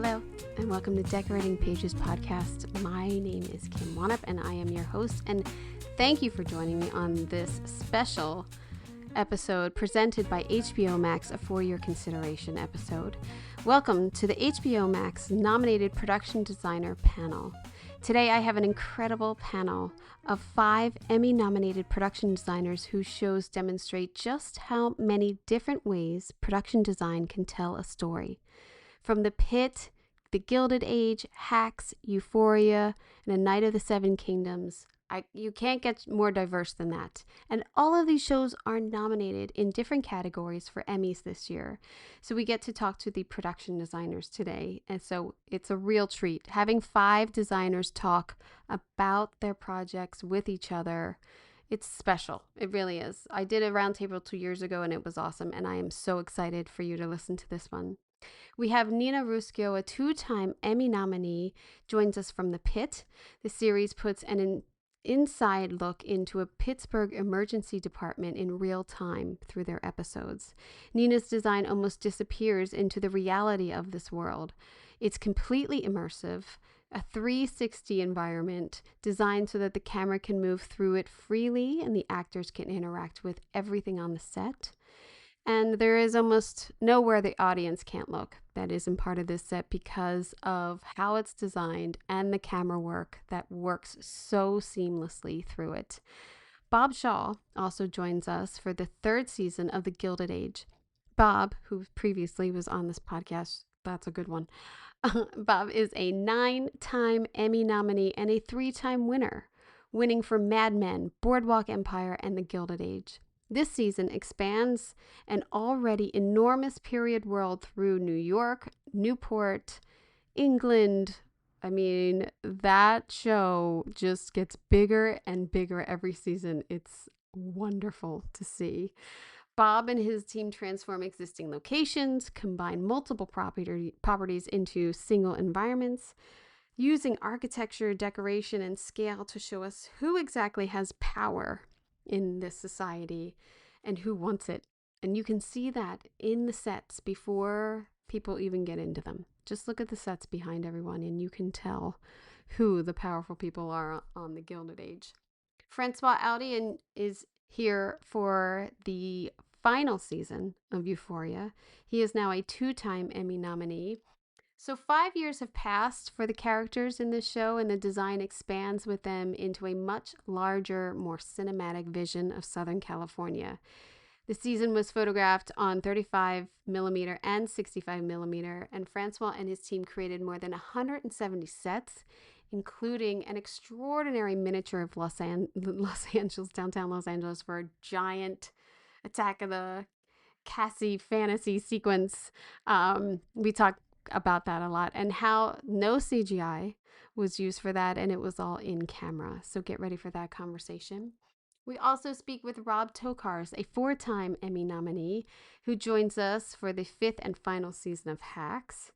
Hello, and welcome to Decorating Pages podcast. My name is Kim Wanup, and I am your host, and thank you for joining me on this special episode presented by HBO Max, a For Your Consideration episode. Welcome to the HBO Max nominated production designer panel. Today I have an incredible panel of 5 Emmy-nominated production designers whose shows demonstrate just how many different ways production design can tell a story. From The Pitt, The Gilded Age, Hacks, Euphoria, and A Night of the Seven Kingdoms. You can't get more diverse than that. And all of these shows are nominated in different categories for Emmys this year. So we get to talk to the production designers today. And so it's a real treat. Having 5 designers talk about their projects with each other, it's special. It really is. I did a roundtable 2 years ago and it was awesome. And I am so excited for you to listen to this one. We have Nina Ruscio, a 2-time Emmy nominee, joins us from The Pitt. The series puts an inside look into a Pittsburgh emergency department in real time through their episodes. Nina's design almost disappears into the reality of this world. It's completely immersive, a 360 environment designed so that the camera can move through it freely and the actors can interact with everything on the set. And there is almost nowhere the audience can't look that isn't part of this set because of how it's designed and the camera work that works so seamlessly through it. Bob Shaw also joins us for the 3rd season of The Gilded Age. Bob, who previously was on this podcast, that's a good one. Bob is a 9-time Emmy nominee and a 3-time winner, winning for Mad Men, Boardwalk Empire, and The Gilded Age. This season expands an already enormous period world through New York, Newport, England. I mean, that show just gets bigger and bigger every season. It's wonderful to see. Bob and his team transform existing locations, combine multiple properties into single environments, using architecture, decoration, and scale to show us who exactly has power in this society and who wants it. And you can see that in the sets before people even get into them. Just look at the sets behind everyone and you can tell who the powerful people are on the Gilded Age. François Audouy is here for the final season of Euphoria. He is now a 2-time Emmy nominee. So 5 years have passed for the characters in this show, and the design expands with them into a much larger, more cinematic vision of Southern California. The season was photographed on 35mm and 65mm, and Francois and his team created more than 170 sets, including an extraordinary miniature of Los Angeles, downtown Los Angeles, for a giant Attack of the Cassie fantasy sequence. We talked about that a lot, and how no CGI was used for that, and it was all in camera. So get ready for that conversation. We also speak with Rob Tokarz, a 4-time Emmy nominee, who joins us for the 5th and final season of Hacks.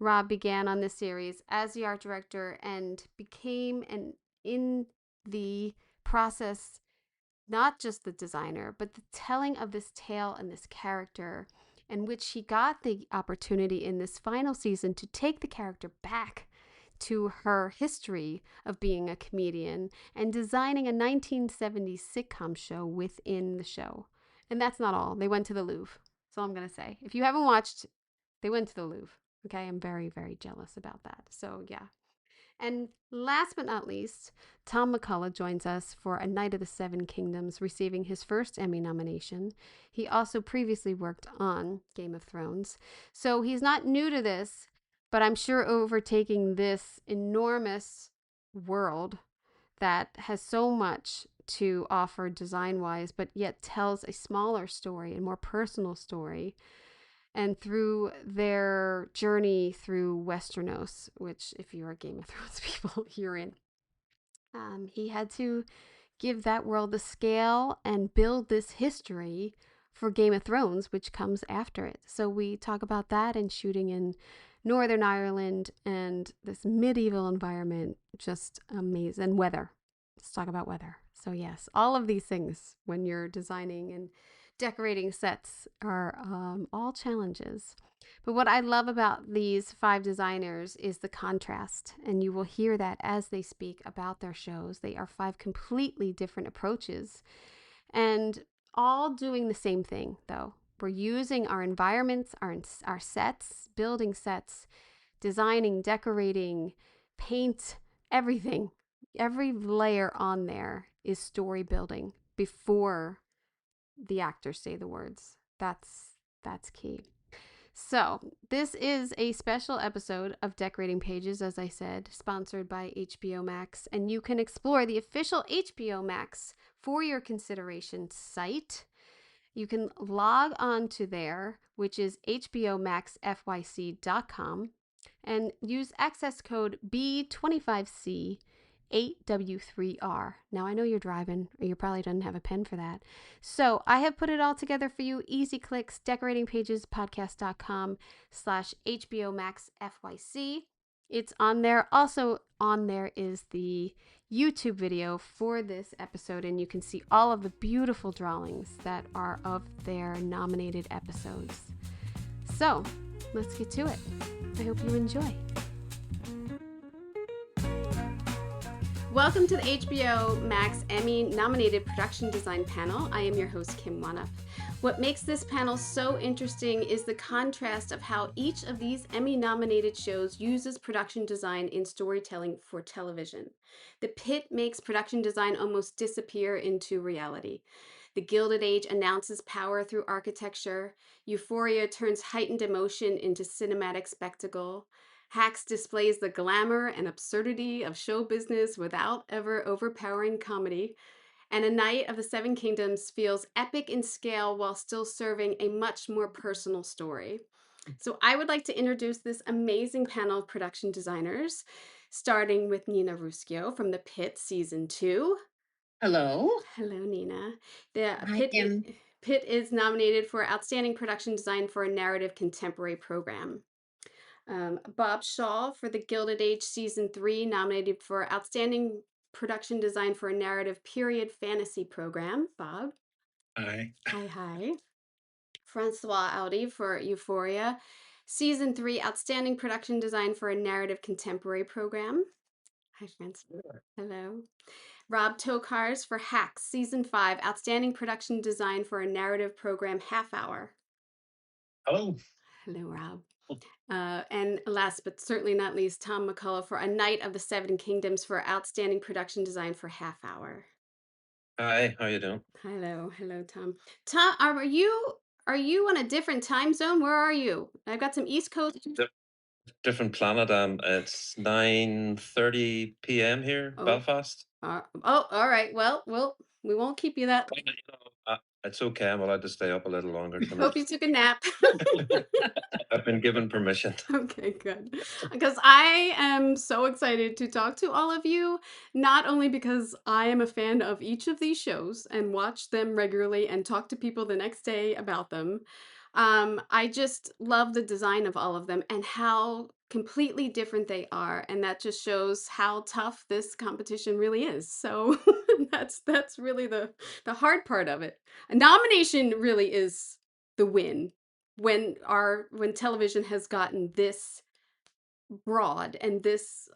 Rob began on this series as the art director and became, in the process, not just the designer, but the telling of this tale and this character, in which he got the opportunity in this final season to take the character back to her history of being a comedian and designing a 1970s sitcom show within the show. And that's not all. They went to the Louvre. That's all I'm going to say. If you haven't watched, they went to the Louvre. Okay, I'm very, very jealous about that. So yeah. And last but not least, Tom McCullagh joins us for A Night of the Seven Kingdoms, receiving his first Emmy nomination. He also previously worked on Game of Thrones. So he's not new to this, but I'm sure overtaking this enormous world that has so much to offer design-wise, but yet tells a smaller story, a more personal story. And through their journey through Westeros, which if you're a Game of Thrones people, you're in, he had to give that world the scale and build this history for Game of Thrones, which comes after it. So we talk about that and shooting in Northern Ireland and this medieval environment, just amazing. And weather. Let's talk about weather. So yes, all of these things when you're designing and decorating sets are all challenges. But what I love about these 5 designers is the contrast, and you will hear that as they speak about their shows. They are 5 completely different approaches, and all doing the same thing, though. We're using our environments, our sets, building sets, designing, decorating, paint, everything. Every layer on there is story building before the actors say the words. That's key. So, this is a special episode of Decorating Pages, as I said, sponsored by HBO Max, and you can explore the official HBO Max for your consideration site. You can log on to there, which is hbomaxfyc.com, and use access code B25C 8W3R. Now, I know you're driving, or you probably don't have a pen for that. So I have put it all together for you. Easy clicks, decoratingpagespodcast.com/HBO Max FYC. It's on there. Also on there is the YouTube video for this episode, and you can see all of the beautiful drawings that are of their nominated episodes. So let's get to it. I hope you enjoy. Welcome to the HBO Max Emmy-nominated production design panel. I am your host, Kim Wanup. What makes this panel so interesting is the contrast of how each of these Emmy-nominated shows uses production design in storytelling for television. The Pitt makes production design almost disappear into reality. The Gilded Age announces power through architecture. Euphoria turns heightened emotion into cinematic spectacle. Hacks displays the glamour and absurdity of show business without ever overpowering comedy. And A Night of the Seven Kingdoms feels epic in scale while still serving a much more personal story. So I would like to introduce this amazing panel of production designers, starting with Nina Ruscio from The Pitt Season 2. Hello. Hello, Nina. The Hi, Kim. Pitt is nominated for Outstanding Production Design for a Narrative Contemporary Program. Bob Shaw for The Gilded Age Season 3, nominated for Outstanding Production Design for a Narrative Period Fantasy Program. Bob. Hi. Hi. François Audouy for Euphoria, Season 3, Outstanding Production Design for a Narrative Contemporary Program. Hi, François. Hello. Rob Tokarz for Hacks, Season 5, Outstanding Production Design for a Narrative Program Half Hour. Hello. Hello, Rob. And last but certainly not least, Tom McCullagh for A Night of the Seven Kingdoms for Outstanding Production Design for Half Hour. Hi, how you doing? Hello, Tom. Tom, are you on a different time zone? Where are you? I've got some East Coast. Different planet. It's 9:30 p.m. here, Oh. Belfast. All right. Well, we won't keep you that. It's okay. I'm allowed to stay up a little longer tonight. Hope you took a nap. I've been given permission. Okay, good. Because I am so excited to talk to all of you, not only because I am a fan of each of these shows and watch them regularly and talk to people the next day about them. I just love the design of all of them and how completely different they are, and that just shows how tough this competition really is. So that's really the hard part of it. A nomination really is the win when television has gotten this broad and this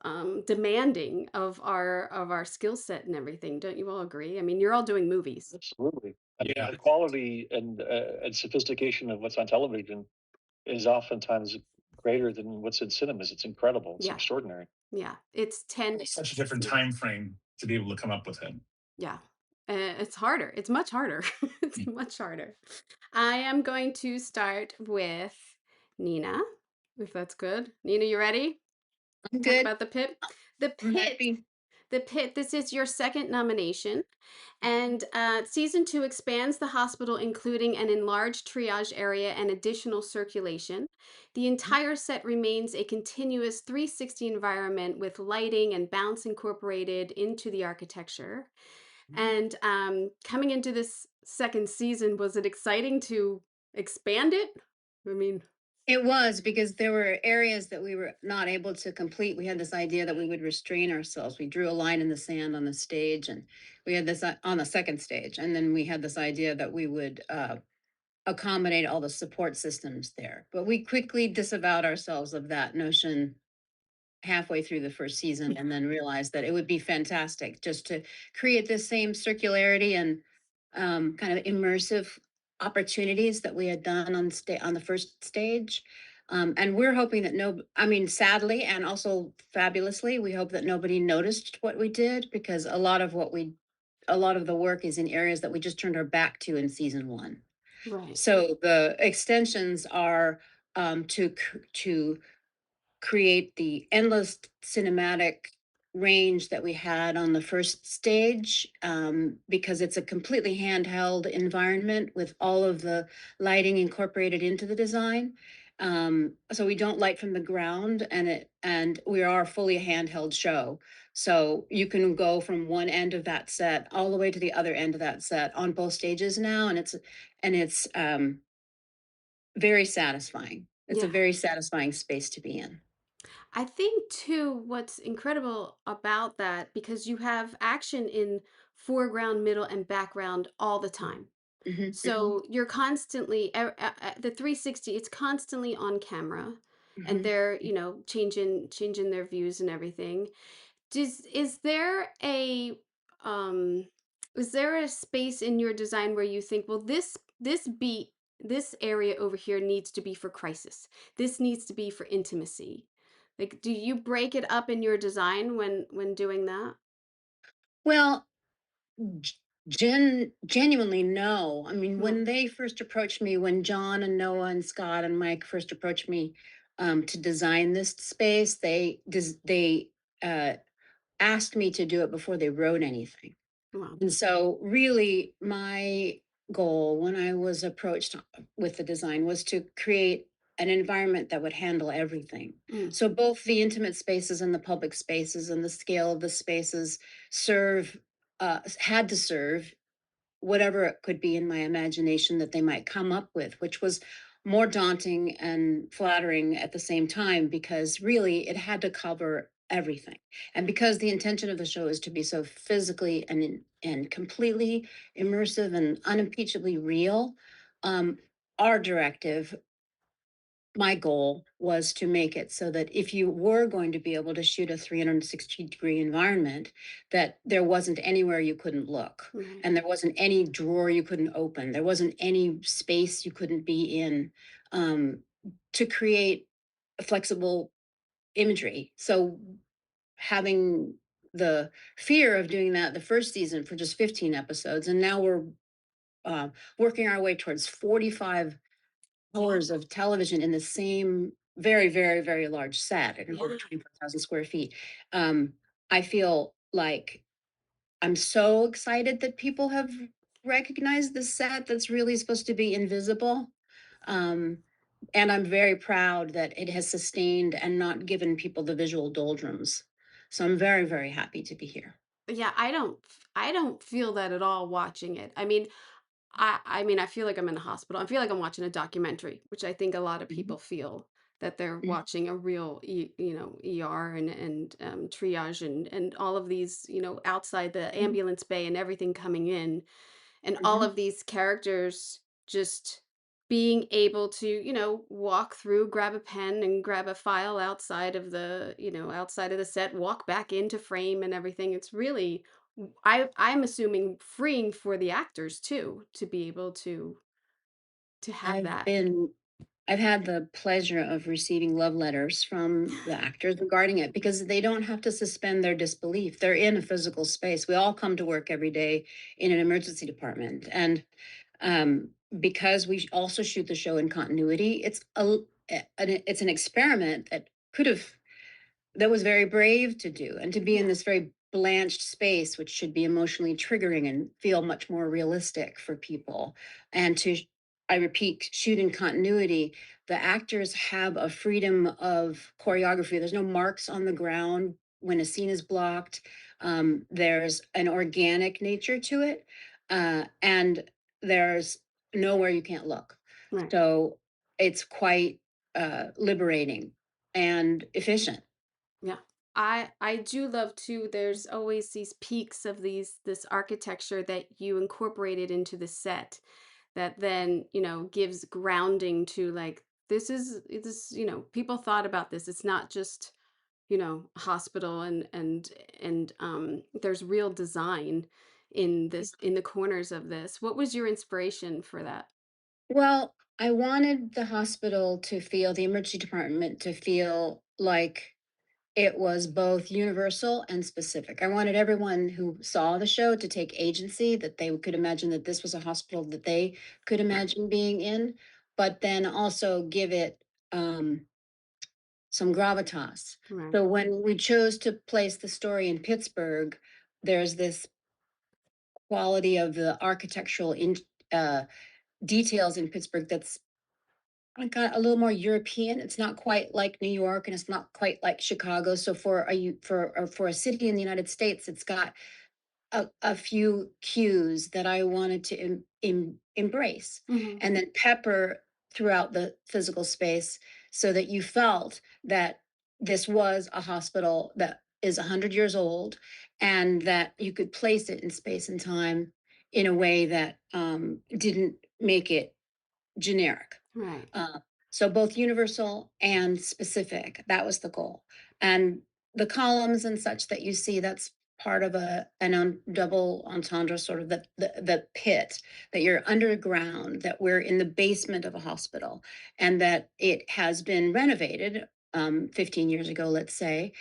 demanding of our skill set and everything. Don't you all agree? I mean, you're all doing movies. Absolutely. I mean, Yeah. the quality and sophistication of what's on television is oftentimes greater than what's in cinemas. It's incredible. It's Yeah. extraordinary. Yeah, it's 10. It's such a different time frame to be able to come up with it. Yeah. It's harder. It's much harder. It's much harder. I am going to start with Nina, if that's good. Nina, you ready? I'm Talk good. about The Pitt. The I'm Pitt. happy. The Pitt. This is your second nomination. And Season 2 expands the hospital, including an enlarged triage area and additional circulation. The entire set remains a continuous 360 environment with lighting and bounce incorporated into the architecture. And coming into this second season, was it exciting to expand it? I mean, It was because there were areas that we were not able to complete. We had this idea that we would restrain ourselves. We drew a line in the sand on the stage, and we had this on the second stage. And then we had this idea that we would accommodate all the support systems there. But we quickly disavowed ourselves of that notion halfway through the first season, and then realized that it would be fantastic just to create this same circularity and kind of immersive opportunities that we had done on the first stage. And we're hoping that I mean, sadly and also fabulously, we hope that nobody noticed what we did, because a lot of the work is in areas that we just turned our back to in season one. Right. So the extensions are to create the endless cinematic range that we had on the first stage, because it's a completely handheld environment with all of the lighting incorporated into the design. So we don't light from the ground, and we are fully a handheld show. So you can go from one end of that set all the way to the other end of that set on both stages now, and it's very satisfying. It's a Yeah. very satisfying space to be in. I think too, what's incredible about that, because you have action in foreground, middle, and background all the time. Mhm, mhm, So you're constantly the 360. It's constantly on camera, and mhm. they're changing their views and everything. Is there a um is there a space in your design where you think, well, this area over here needs to be for crisis. This needs to be for intimacy. Like, do you break it up in your design when doing that? Well, g genuinely, no. I mean, No. when they first approached me, when John and Noah and Scott and Mike first approached me, to design this space, they, asked me to do it before they wrote anything. Wow. And so, really, my goal when I was approached with the design was to create an environment that would handle everything. Mm, So, both the intimate spaces and the public spaces and the scale of the spaces had to serve whatever it could be in my imagination that they might come up with, which was more daunting and flattering at the same time, because really it had to cover everything. And because the intention of the show is to be so physically and completely immersive and unimpeachably real, um, our directive, my goal was to make it so that if you were going to be able to shoot a 360-degree environment, that there wasn't anywhere you couldn't look, right. and there wasn't any drawer you couldn't open, there wasn't any space you couldn't be in, um, to create a flexible imagery. So having the fear of doing that the first season for just 15 episodes, and now we're working our way towards 45 hours of television in the same very, very, very large set at over Yeah. 24,000 square feet. Um, I feel like I'm so excited that people have recognized the set that's really supposed to be invisible. Um, and I'm very proud that it has sustained and not given people the visual doldrums. So I'm very, very happy to be here. Yeah, I don't feel that at all watching it. I mean, I feel like I'm in a hospital. I feel like I'm watching a documentary, which I think a lot of Mhm, people feel that they're mhm, watching a real, ER and triage and all of these, outside the mhm, ambulance bay and everything coming in, and all mhm. of these characters just being able to, walk through, grab a pen and grab a file outside of the set, walk back into frame and everything. It's really, I'm assuming, freeing for the actors too, to be able to have I've that. been I've had the pleasure of receiving love letters from the actors regarding it, because they don't have to suspend their disbelief. They're in a physical space. We all come to work every day in an emergency department. And because we also shoot the show in continuity, it's an experiment that was very brave to do, and to be in Yeah, this very blanched space, which should be emotionally triggering and feel much more realistic for people. And I repeat, shoot in continuity. The actors have a freedom of choreography. There's no marks on the ground when a scene is blocked. There's an organic nature to it, and there's nowhere you can't look. right. So it's quite liberating and efficient. Yeah. I do love too, there's always these peaks of this architecture that you incorporated into the set that then, gives grounding to like, this, people thought about this. It's not just, a hospital, and there's real design in the corners of this. What was your inspiration for that? Well, I wanted the hospital to feel, the emergency department to feel like it was both universal and specific. I wanted everyone who saw the show to take agency, that they could imagine that this was a hospital that they could imagine being in, but then also give it some gravitas. Right. So when we chose to place the story in Pittsburgh, there's this quality of the architectural uh, details in Pittsburgh that's got a little more European. It's not quite like New York, and it's not quite like Chicago. So for a city in the United States, it's got a few cues that I wanted to embrace, Mhm. and then pepper throughout the physical space, so that you felt that this was a hospital that is 100 years old, and that you could place it in space and time in a way that didn't make it generic. Right. So both universal and specific, that was the goal. And the columns and such that you see, that's part of double entendre, sort of the pit, that you're underground, that we're in the basement of a hospital, and that it has been renovated 15 years ago, let's say,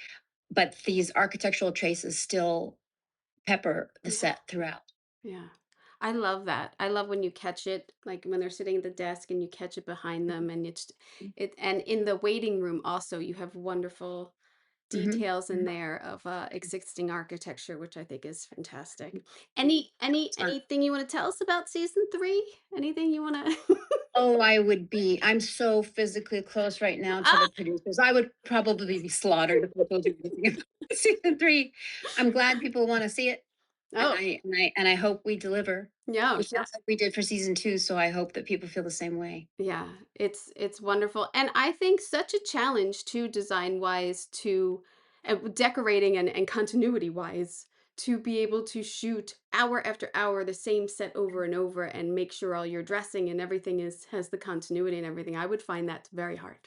but these architectural traces still pepper the Yeah. set throughout. Yeah. I love that. I love when you catch it, like when they're sitting at the desk and you catch it behind them, and and in the waiting room also you have wonderful Mhm. details in there of existing architecture, which I think is fantastic. Fun. Anything you want to tell us about season 3? Anything you want to Oh, I'm so physically close right now to Ah! the producers. I would probably be slaughtered if I told you anything about season 3. I'm glad people want to see it, and Oh, I hope we deliver. no. It feels like we did for season 2, so I hope that people feel the same way. Yeah, it's wonderful, and I think such a challenge too, design wise, to decorating and continuity wise, to be able to shoot hour after hour the same set over and over and make sure all your dressing and everything is has the continuity and everything. I would find that very hard.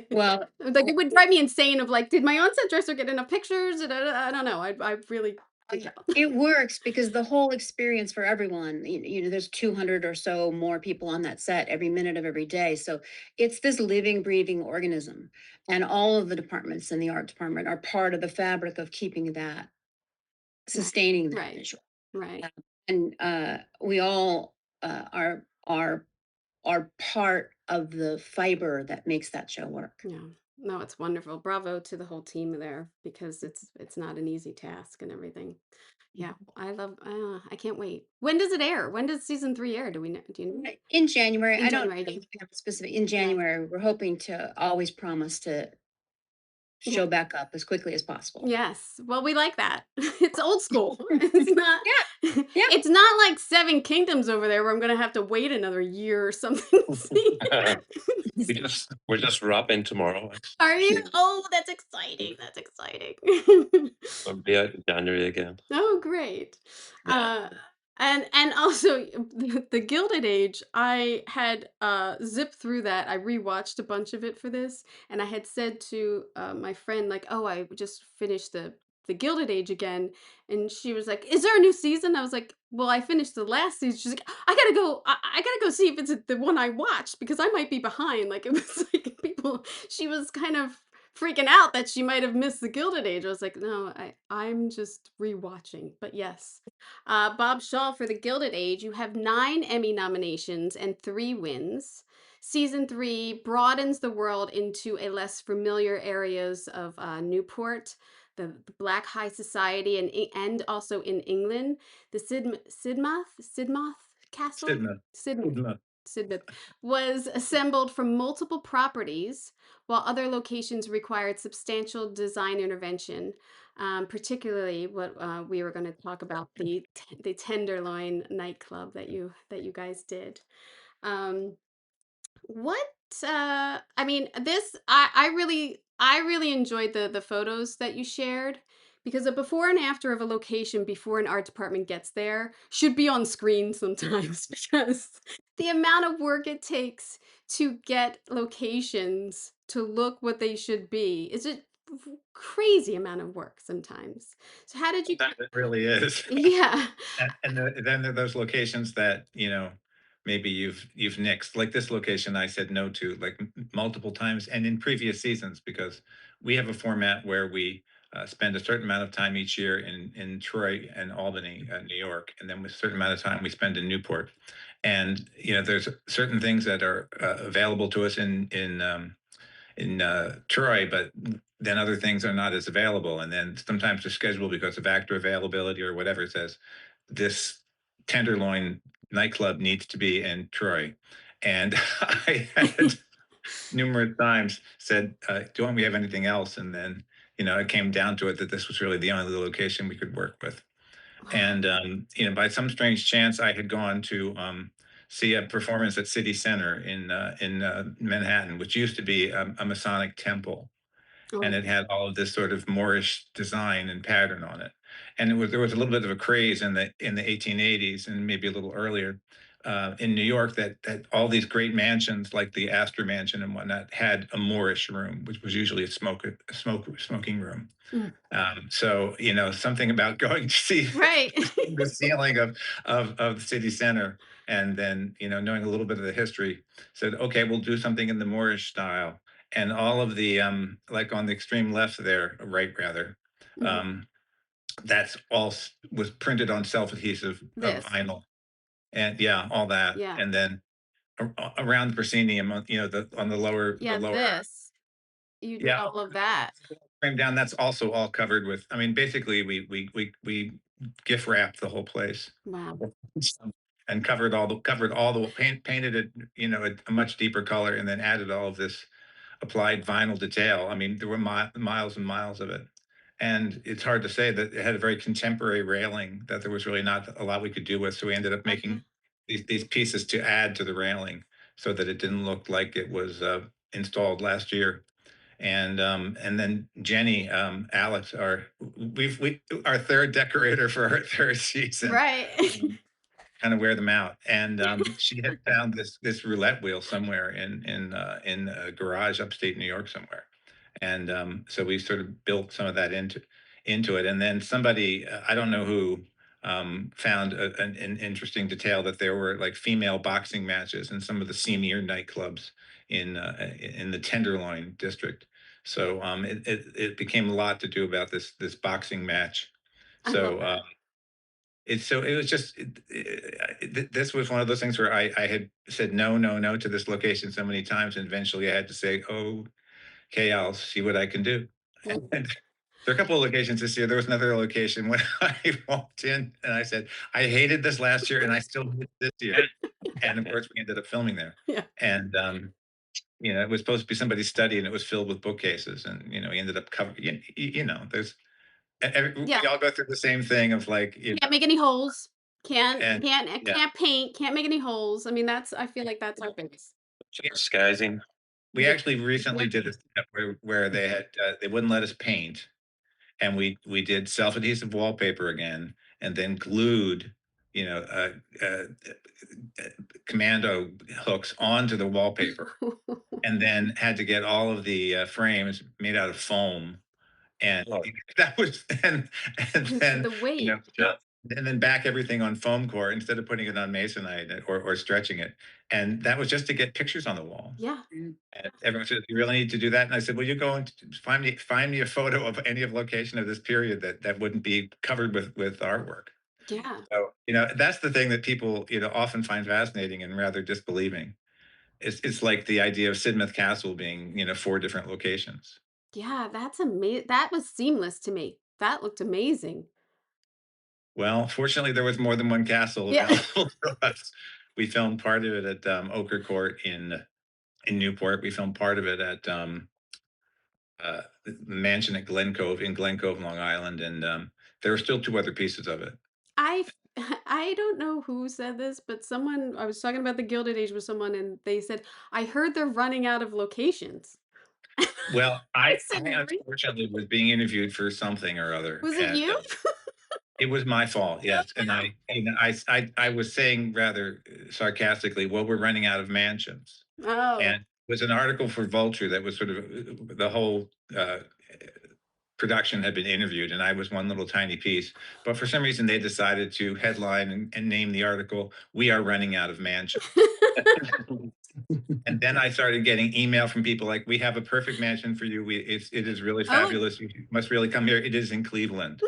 Well, Like it would drive me insane of like, did my on-set dresser get enough pictures? I don't know. I really freak out. it works because the whole experience for everyone, there's 200 or so more people on that set every minute of every day. So it's this living, breathing organism. And all of the departments in the art department are part of the fabric of keeping that, Right, sustaining that right, visual. right. And we all are part of the fiber that makes that show work. Yeah. No, it's wonderful. Bravo to the whole team there because it's not an easy task and everything. Yeah, I love I can't wait. When does it air? When does season 3 air? Do we know? Do you know? In January, In I don't January. think we have a specific. In Yeah. January, we're hoping to always promise to Yeah. show back up as quickly as possible. Yes. Well, we like that. It's old school. It's not Yeah, yeah. it's not like Seven Kingdoms over there where I'm gonna have to wait another year or something to see. We're just wrapping tomorrow. Are you? Oh, that's exciting. That's exciting. We'll be out in January again. Oh, great. Yeah. And also the Gilded Age, I had zipped through that. I rewatched a bunch of it for this, and I had said to my friend like, "Oh, I just finished the Gilded Age again." And she was like, "Is there a new season?" I was like, "Well, I finished the last season." She's like, "I gotta go. I gotta go see if it's the one I watched because I might be behind." Like it was like people. She was kind of freaking out that she might have missed the Gilded Age. I was like, no, I'm just rewatching. But yes, Bob Shaw for the Gilded Age. You have 9 Emmy nominations and 3 wins. Season 3 broadens the world into a less familiar areas of Newport, the Black High Society, and also in England, the Sidmouth Castle, Sidmouth. Sidmouth was assembled from multiple properties while other locations required substantial design intervention, particularly what we were going to talk about the Tenderloin nightclub that you guys did. Um, what I mean, this I really enjoyed the photos that you shared because a before and after of a location before an art department gets there should be on screen sometimes because The amount of work it takes to get locations to look what they should be is a crazy amount of work sometimes. So how did you That it really is. Yeah. Then there are those locations that, maybe you've nixed. Like this location I said no to like multiple times and in previous seasons because we have a format where we spend a certain amount of time each year in Troy and Albany, New York, and then a certain amount of time we spend in Newport. And there's certain things that are available to us in Troy, but then other things are not as available. And then sometimes the schedule, because of actor availability or whatever, says this Tenderloin nightclub needs to be in Troy. And I had numerous times said, "Don't we have anything else?" And then it came down to it that this was really the only location we could work with. Wow. And by some strange chance, I had gone to see a performance at City Center in Manhattan, which used to be a Masonic temple, and Oh, it had all of this sort of Moorish design and pattern on it. And there was a little bit of a craze in the 1880s and maybe a little earlier in New York that all these great mansions like the Astor Mansion and whatnot had a Moorish room, which was usually a smoking room. mm, So something about going to see right. the ceiling of the city center, and then knowing a little bit of the history, said, okay, we'll do something in the Moorish style, and all of the like on the extreme left there, right rather, Mhm. um, that's all was printed on self-adhesive This. vinyl, and yeah, all that, Yeah. and then around the proscenium, on the Yeah, lower this. You did yeah, all of that. frame down, that's also all covered with, I mean, basically we gift wrapped the whole place. Wow. And covered all the painted it, a much deeper color, and then added all of this applied vinyl detail. I mean, there were miles and miles of it. And it's hard to say that it had a very contemporary railing that there was really not a lot we could do with. So we ended up Okay. making these pieces to add to the railing so that it didn't look like it was installed last year. And then Jenny, Alex, our third decorator for our third season, Right. kind of wear them out. And she had found this roulette wheel somewhere in a garage upstate New York somewhere. And so we sort of built some of that into it. And then somebody, I don't know who, found an interesting detail that there were like female boxing matches in some of the senior nightclubs in the Tenderloin district. So it became a lot to do about this boxing match. I love So that. it was just this was one of those things where I had said no, no, no to this location so many times, and eventually I had to say, "Oh, okay, I'll see what I can do." Well, And there are a couple of locations this year. There was another location when I walked in and I said, "I hated this last year and I still hate it this year." And of course, we ended up filming there. yeah. And it was supposed to be somebody's study, and it was filled with bookcases. And he ended up covering. There's Yeah. we all go through the same thing of like, Can't make any holes. and yeah, Can't paint, can't make any holes. I mean, I feel like that's our biggest. Disguising. we Yeah. actually recently did a step where they wouldn't let us paint, and we did self-adhesive wallpaper again, and then glued, you know, uh, uh, commando hooks onto the wallpaper, and then had to get all of the frames made out of foam, and Oh, that was and then The weight. yeah. and then back everything on foam core instead of putting it on masonite or stretching it, and that was just to get pictures on the wall. Yeah. And everyone said, "You really need to do that." And I said, "Well, you go and find me a photo of any of location of this period that wouldn't be covered with artwork." Yeah. So that's the thing that people often find fascinating and rather disbelieving. It's like the idea of Sidmouth Castle being four different locations. Yeah, that's amazing. That was seamless to me. That looked amazing. Well, fortunately, there was more than one castle Yeah. available to us. We filmed part of it at Ochre Court in Newport. We filmed part of it at the mansion at Glen Cove in Glen Cove, Long Island, and there are still two other pieces of it. I I don't know who said this, but someone I was talking about the Gilded Age with someone and they said, "I heard they're running out of locations." Well, I I said, "Really? unfortunately was being interviewed for something or other, Was it and you?" It was my fault, yes, and I was saying rather sarcastically, "Well, we're running out of mansions." Oh. And it was an article for Vulture that was sort of the whole production had been interviewed, and I was one little tiny piece. But for some reason, they decided to headline and name the article, "We are running out of mansions." And then I started getting email from people like, "We have a perfect mansion for you. It is really Oh. fabulous. You must really come here. It is in Cleveland."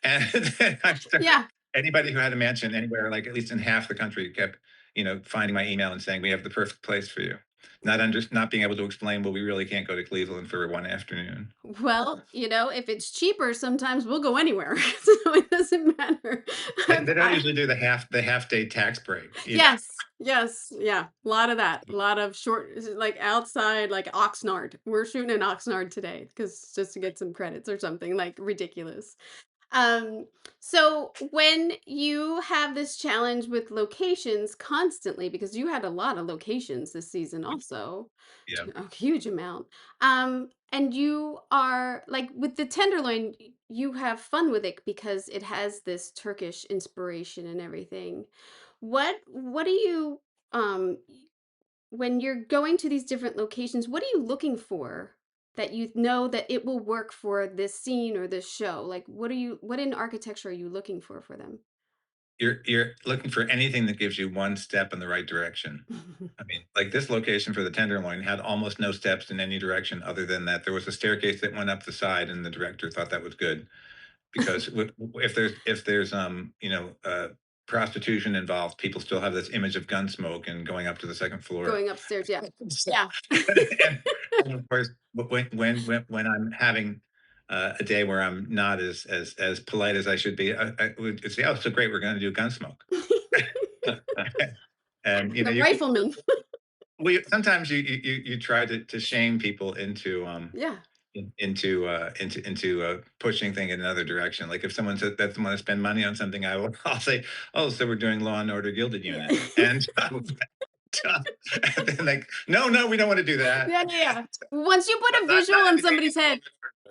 And then I started, Yeah. anybody who had a mansion anywhere, like at least in half the country, kept, finding my email and saying, "We have the perfect place for you." Not being able to explain, well, we really can't go to Cleveland for one afternoon. Well, if it's cheaper, sometimes we'll go anywhere. So it doesn't matter. They don't usually do the half day tax break. Yes, yes, yeah. A lot of that. A lot of short, like outside, like Oxnard. We're shooting in Oxnard today because just to get some credits or something like ridiculous. Um, so when you have this challenge with locations constantly, because you had a lot of locations this season also, Yeah. a huge amount. And you are like with the tenderloin, you have fun with it because it has this Turkish inspiration and everything. What do you um when you're going to these different locations, what are you looking for that you know that it will work for this scene or this show? Like what in architecture are you looking for them? You're looking for anything that gives you one step in the right direction. I mean, like this location for the Tenderloin had almost no steps in any direction other than that there was a staircase that went up the side, and the director thought that was good because if there's prostitution involved, people still have this image of gun smoke and going up to the second floor. Going upstairs, yeah. So- Yeah. and of course, when I'm having a day where I'm not as polite as I should be, I would say, "Oh, so great, we're going to do Gunsmoke." And The you rifleman. sometimes you try to shame people into Yeah. pushing thing in another direction. Like if someone says that they want to spend money on something, I'll say, "Oh, so we're doing Law and Order Gilded Yeah. Unit," and and then like, no, we don't want to do that. Yeah, yeah, yeah. Once you put a Not visual in everything somebody's is head,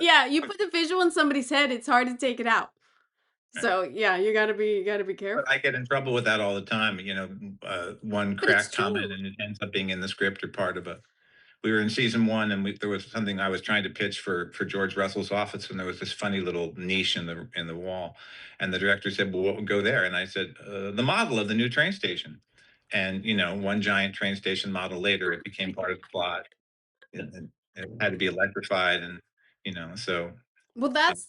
yeah, you put the visual in somebody's head, it's hard to take it out. So yeah, you gotta be But careful. I get in trouble with that all the time. One But it's crack comment, true. and it ends up being in the script or part of it. We were in season one, and there was something I was trying to pitch for George Russell's office, and there was this funny little niche in the wall, and the director said, "Well, what would go there?" And I said, "The model of the new train station." And one giant train station model later, it became part of the plot, and it had to be electrified, and so Well, that's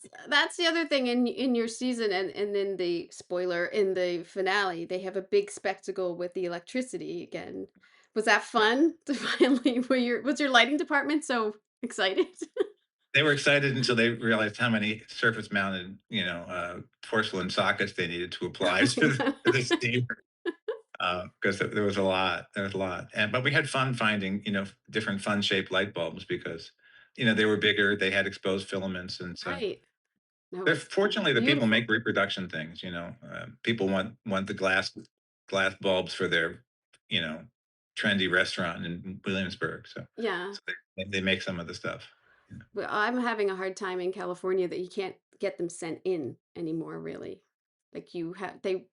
the other thing in your season and in the spoiler in the finale, they have a big spectacle with the electricity again. Was that fun to finally was your lighting department so excited? they were excited until they realized how many surface mounted, porcelain sockets they needed to apply to the steamer. Because there was a lot. There was a lot, but we had fun finding, different fun shaped light bulbs because, they were bigger. They had exposed filaments, and so Right. No, they're it's fortunately the people beautiful. make reproduction things. People want the glass bulbs for their, you know, trendy restaurant in Williamsburg. So, Yeah. so they make some of the stuff. Well, I'm having a hard time in California that you can't get them sent in anymore, really. Like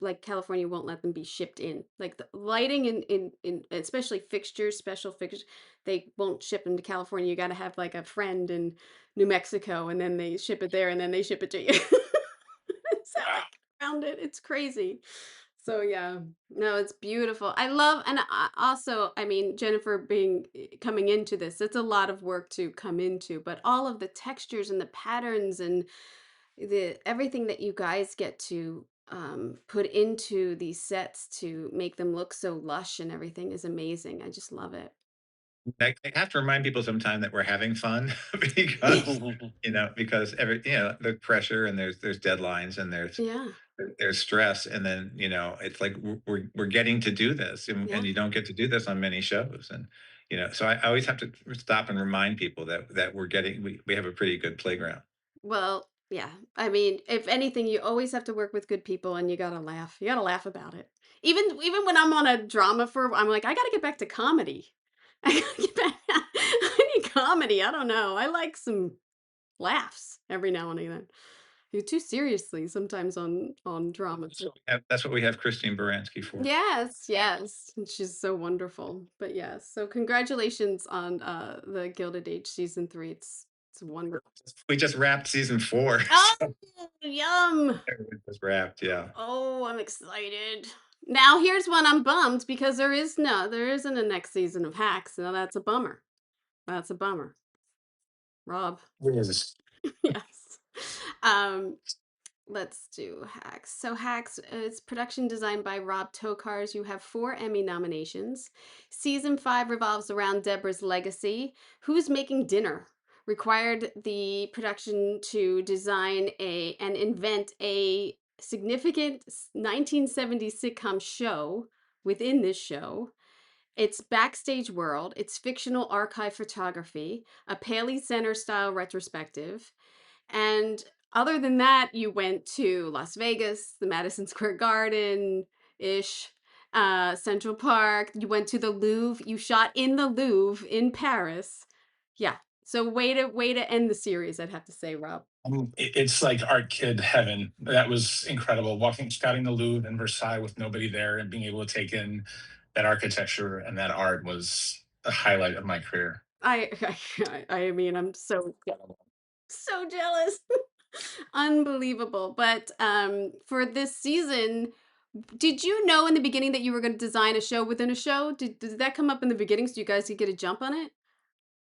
like California won't let them be shipped in. Like the lighting in especially fixtures, special fixtures, they won't ship them to California. You got to have like a friend in New Mexico and then they ship it there and then they ship it to you. That's how I Wow. get around it. It's crazy. So yeah, no, it's beautiful. I love, and also, I mean, Jennifer being coming into this, it's a lot of work to come into, but all of the textures and the patterns and the everything that you guys get to put into these sets to make them look so lush and everything is amazing. I just love it. I have to remind people sometime that we're having fun because the pressure, and there's deadlines, and Yeah, there's stress, and then it's like we're getting to do this, and yeah. you don't get to do this on many shows, and so I always have to stop and remind people that we have a pretty good playground. Well, yeah. I mean, if anything, you always have to work with good people and you gotta laugh. You gotta laugh about it. Even when I'm on a drama I'm like, I gotta get back to comedy. I gotta get back. I need comedy. I don't know. I like some laughs every now and then. You're too seriously sometimes on dramas. That's what we have Christine Baranski for. Yes, yes. And she's so wonderful. But yes, so congratulations on the Gilded Age season 3. It's wonderful. We just wrapped season 4. Oh, yum. It was wrapped, yeah. Oh, I'm excited. Now here's one I'm bummed because there isn't a next season of Hacks. Now that's a bummer. That's a bummer. Rob. Yes. Yes. Um Let's do Hacks. So Hacks is production designed by Rob Tokarz. You have 4 Emmy nominations. Season 5 revolves around Deborah's legacy. Who's making dinner? Required the production to design and invent a significant 1970s sitcom show within this show. It's backstage world. It's fictional archive photography, a Paley Center style retrospective, and other than that, you went to Las Vegas, the Madison Square Garden ish, Central Park. You went to the Louvre. You shot in the Louvre in Paris. Yeah. So way to end the series, I'd have to say, Rob. It's like art kid heaven. That was incredible. Scouting the Louvre and Versailles with nobody there and being able to take in that architecture and that art was a highlight of my career. I mean, I'm so jealous. Unbelievable. But for this season, did you know in the beginning that you were going to design a show within a show? Did that come up in the beginning so you guys could get a jump on it?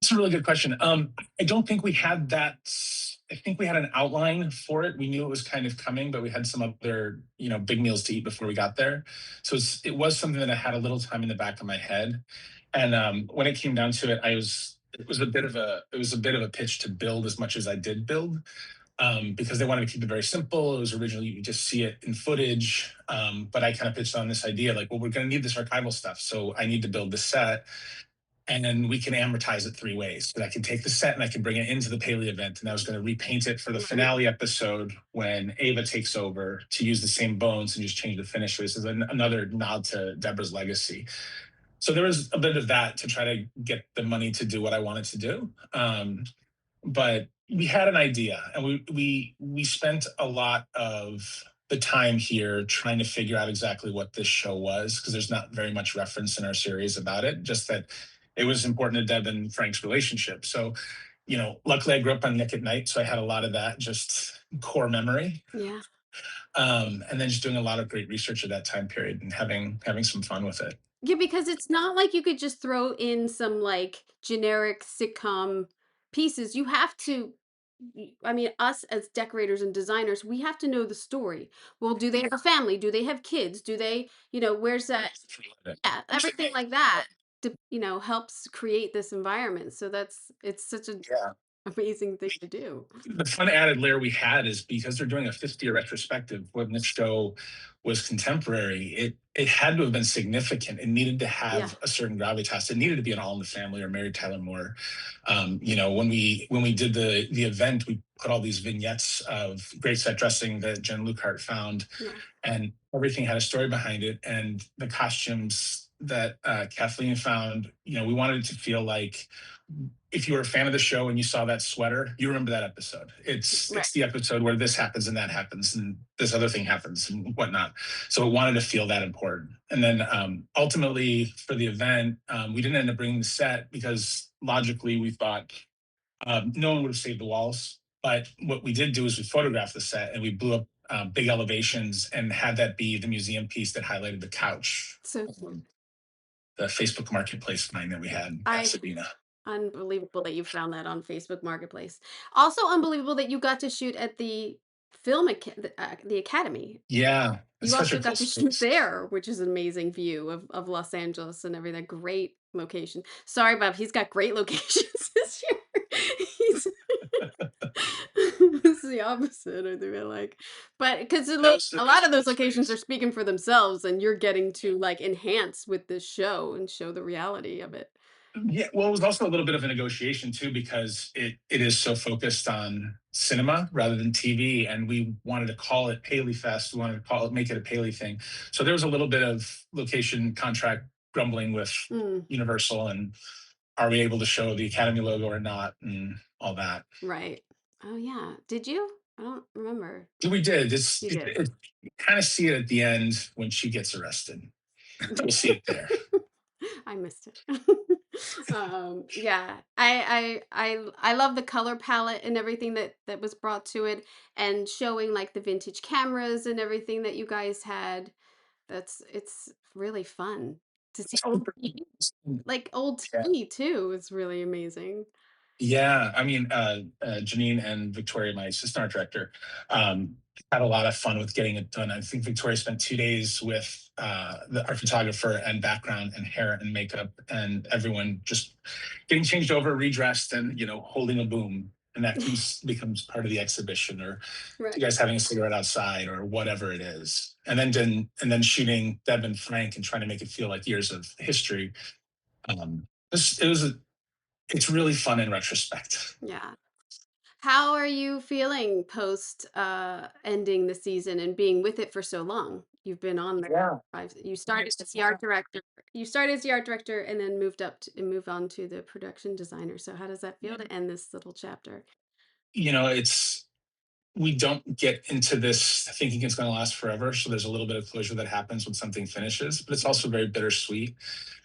That's a really good question. I don't think we had that. I think we had an outline for it. We knew it was kind of coming, but we had some other, big meals to eat before we got there. So it was something that I had a little time in the back of my head. And when it came down to it, it was a bit of a pitch to build as much as I did build. Because they wanted to keep it very simple. It was originally, you could just see it in footage. But I kind of pitched on this idea like, well, we're going to need this archival stuff. So I need to build the set and then we can amortize it 3 ways. But I can take the set and I can bring it into the Paley event. And I was going to repaint it for the finale episode when Ava takes over to use the same bones and just change the finish. So this is another nod to Deborah's legacy. So there was a bit of that to try to get the money to do what I wanted to do. But we had an idea and we spent a lot of the time here trying to figure out exactly what this show was, because there's not very much reference in our series about it, just that it was important to Deb and Frank's relationship. So, luckily I grew up on Nick at Night, so I had a lot of that just core memory. Yeah. And then just doing a lot of great research at that time period and having some fun with it. Yeah, because it's not like you could just throw in some like generic sitcom pieces. You have to, I mean, us as decorators and designers, we have to know the story. Well, do they have a family? Do they have kids? Do they, where's that? Yeah, everything like that, helps create this environment. So it's such a amazing thing to do. The fun added layer we had is because they're doing a 50-year retrospective when this show was contemporary, it had to have been significant. It needed to have a certain gravitas. It needed to be an All in the Family or Mary Tyler Moore. When we did the event, we put all these vignettes of great set dressing that Jen Luckhart found, and everything had a story behind it. And the costumes that Kathleen found, we wanted it to feel like if you were a fan of the show and you saw that sweater, you remember that episode. It's the episode where this happens and that happens and this other thing happens and whatnot. So it wanted to feel that important. And then ultimately for the event, we didn't end up bringing the set because logically we thought no one would have saved the walls. But what we did do is we photographed the set and we blew up big elevations and had that be the museum piece that highlighted the couch. So cool. The Facebook Marketplace find that we had in Pasadena. Unbelievable that you found that on Facebook Marketplace. Also unbelievable that you got to shoot at the the Academy. Yeah. You also got to shoot there, which is an amazing view of Los Angeles and everything. Great location. Sorry, Bob, he's got great locations this year. It's the opposite, I feel like. But because a lot of those locations are speaking for themselves and you're getting to like enhance with this show and show the reality of it. Yeah, well, it was also a little bit of a negotiation too, because it is so focused on cinema rather than TV, and we wanted to call it Paley Fest. We wanted to make it a Paley thing. So there was a little bit of location contract grumbling with Universal, and are we able to show the Academy logo or not, and all that. Right. Oh yeah. Did you? I don't remember. We did. You did. You kind of see it at the end when she gets arrested. You'll see it there. I missed it. Yeah, I love the color palette and everything that was brought to it, and showing like the vintage cameras and everything that you guys had. It's really fun to see old TV, like old Yeah. TV too. Is really amazing. Yeah, I mean, Janine and Victoria, my assistant art director, had a lot of fun with getting it done. I think Victoria spent 2 days with our photographer and background and hair and makeup, and everyone just getting changed over, redressed, and holding a boom, and that becomes part of the exhibition, or Right. you guys having a cigarette outside, or whatever it is, and then shooting Deb and Frank and trying to make it feel like years of history. It's really fun in retrospect. Yeah. How are you feeling post ending the season and being with it for so long? You've been on there. You started as the art director. You started as the art director and then moved on to the production designer. So how does that feel to end this little chapter? We don't get into this thinking it's going to last forever. So there's a little bit of closure that happens when something finishes, but it's also very bittersweet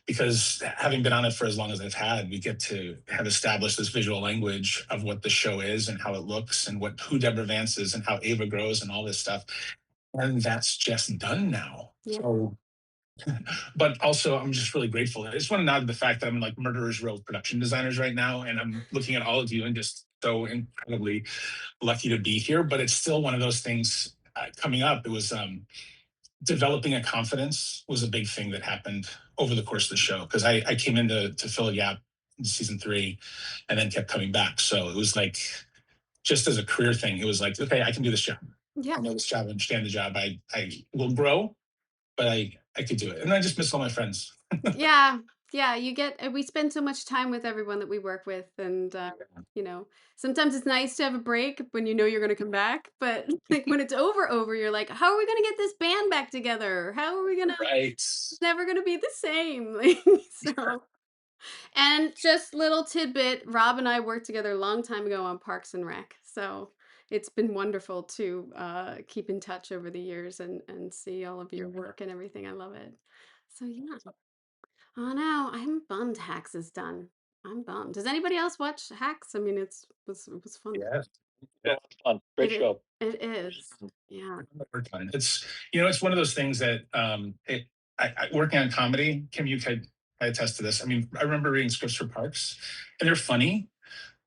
because having been on it for as long as I've had, we get to have established this visual language of what the show is and how it looks and who Deborah Vance is and how Ava grows and all this stuff. And that's just done now. Yeah. So, but also I'm just really grateful. I just want to nod to the fact that I'm like Murderers Row production designers right now. And I'm looking at all of you and just so incredibly lucky to be here. But it's still one of those things coming up. It was developing a confidence was a big thing that happened over the course of the show, because I came in to fill a gap in season 3 and then kept coming back. So it was like, just as a career thing, it was like, okay, I can do this job. Yeah. I know this job, I understand the job. I will grow, but I could do it. And I just miss all my friends. Yeah. We spend so much time with everyone that we work with, and sometimes it's nice to have a break when you're going to come back, but like when it's over, you're like, how are we going to get this band back together? How are we going to? Right. It's never going to be the same. So, and just little tidbit, Rob and I worked together a long time ago on Parks and Rec, so it's been wonderful to keep in touch over the years and see all of your work and everything. I love it. So yeah. Oh no, I'm bummed Hacks is done. I'm bummed. Does anybody else watch Hacks? I mean, it was fun. Yeah. Yeah, it's fun. Great show. It is. Yeah. It's one of those things that working on comedy, Kim, you could attest to this. I mean, I remember reading scripts for Parks, and they're funny,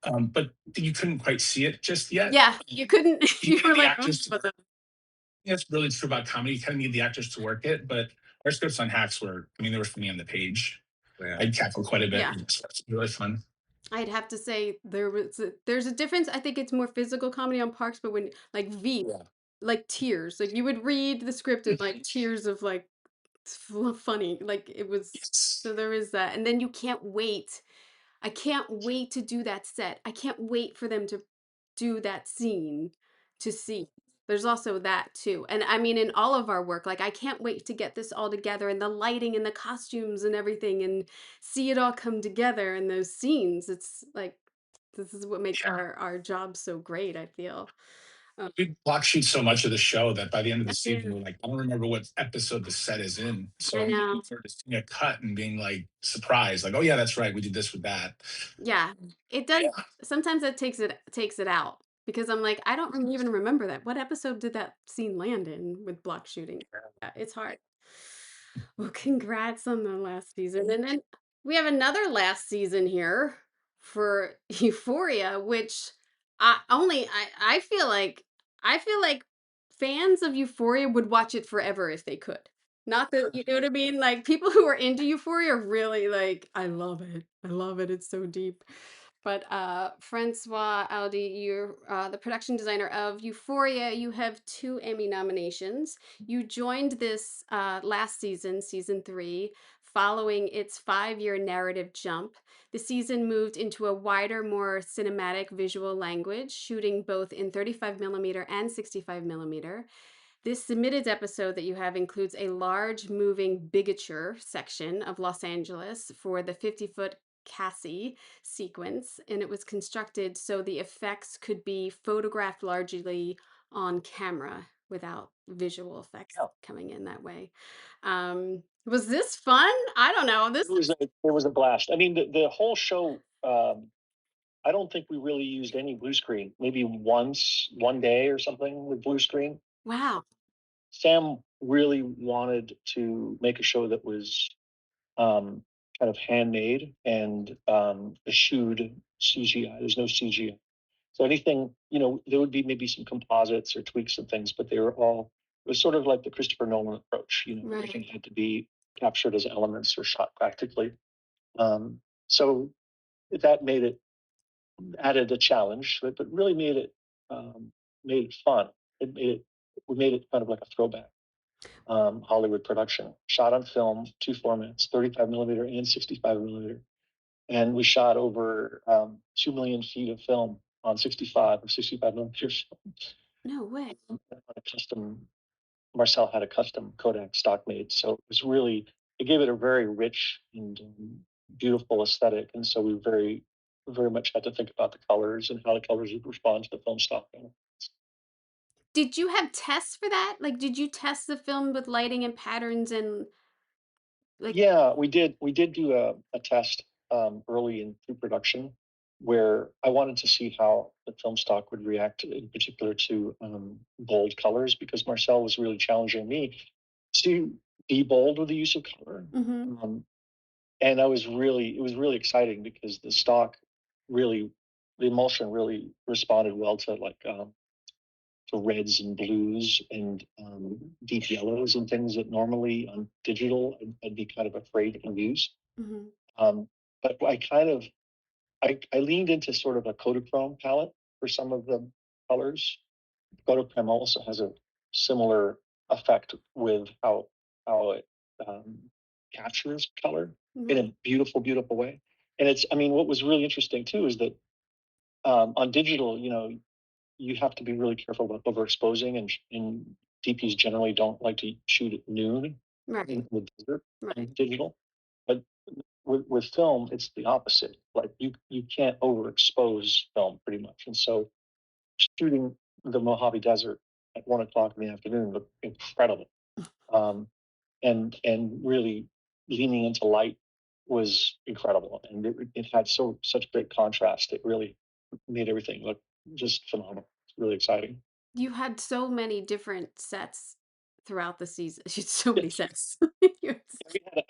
but you couldn't quite see it just yet. Yeah, you couldn't. You were like, it's really true about comedy. You kind of need the actors to work it, but our scripts on Hacks they were funny on the page. Yeah. I tackled quite a bit. Yeah. It's really fun. I'd have to say there's a difference. I think it's more physical comedy on Parks, but when like like tears, like you would read the script and like tears of like funny, like it was. Yes. So there is that, and then you can't wait. I can't wait to do that set. I can't wait for them to do that scene to see. There's also that too. And I mean, in all of our work, like I can't wait to get this all together, and the lighting and the costumes and everything, and see it all come together in those scenes. It's like, this is what makes our job so great, I feel. We block shoot so much of the show that by the end of the season, we're like, I don't remember what episode the set is in. So I'm looking forward to seeing a cut and being like surprised, like, oh yeah, that's right, we did this with that. Yeah, it does. Yeah. Sometimes it takes it out, because I'm like, I don't even remember that. What episode did that scene land in with block shooting? Yeah, it's hard. Well, congrats on the last season. And then we have another last season here for Euphoria, which I feel like fans of Euphoria would watch it forever if they could. Not that, you know what I mean? Like people who are into Euphoria really like, I love it. I love it. It's so deep. But François Audouy, you're the production designer of Euphoria. You have 2 Emmy nominations. You joined this last season, season 3, following its 5-year narrative jump. The season moved into a wider, more cinematic visual language, shooting both in 35mm and 65mm. This submitted episode that you have includes a large moving bigature section of Los Angeles for the 50-foot Cassie sequence, and it was constructed so the effects could be photographed largely on camera without visual effects Yeah. coming in that way. Was this fun? I don't know. It was a blast. I mean, the whole show, I don't think we really used any blue screen. Maybe once, one day or something with blue screen. Wow. Sam really wanted to make a show that was kind of handmade and eschewed CGI. There's no CGI. So anything, there would be maybe some composites or tweaks and things, but they were all, it was sort of like the Christopher Nolan approach, Right. everything had to be captured as elements or shot practically. So that added a challenge, but really made it fun. We made it kind of like a throwback Hollywood production, shot on film, 2 formats, 35 millimeter and 65 millimeter. And we shot over 2 million feet of film on 65 millimeter film. No way. Marcel had a custom Kodak stock made. So it gave it a very rich and beautiful aesthetic. And so we very, very much had to think about the colors and how the colors would respond to the film stock. Did you have tests for that? Like, did you test the film with lighting and patterns and Yeah, we did. We did do a test early in pre-production where I wanted to see how the film stock would react, in particular to bold colors, because Marcel was really challenging me to be bold with the use of color. And it was really exciting because the emulsion really responded well to reds and blues and deep yellows and things that normally on digital I'd be kind of afraid to use. Um, but I leaned into sort of a Kodachrome palette for some of the colors. Kodachrome also has a similar effect with how it captures color in a beautiful, beautiful way. And what was really interesting too is that on digital, you have to be really careful about overexposing, and DPs generally don't like to shoot at noon in the desert on digital. But with film, it's the opposite. Like you can't overexpose film pretty much, and so shooting the Mojave Desert at 1 o'clock in the afternoon looked incredible. And really leaning into light was incredible, and it had such great contrast. It really made everything look just phenomenal. It's really exciting. You had so many different sets throughout the season. So many sets.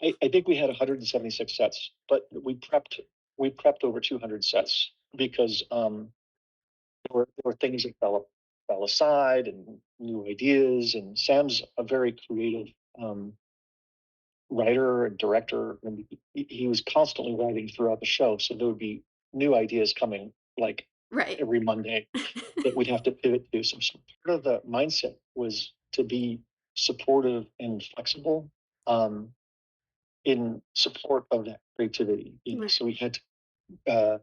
I think we had 176 sets, but we prepped over 200 sets because there were things that fell aside and new ideas. And Sam's a very creative writer and director, and he was constantly writing throughout the show. So there would be new ideas coming like every Monday that we'd have to pivot to. So part of the mindset was to be supportive and flexible in support of that creativity. So we had to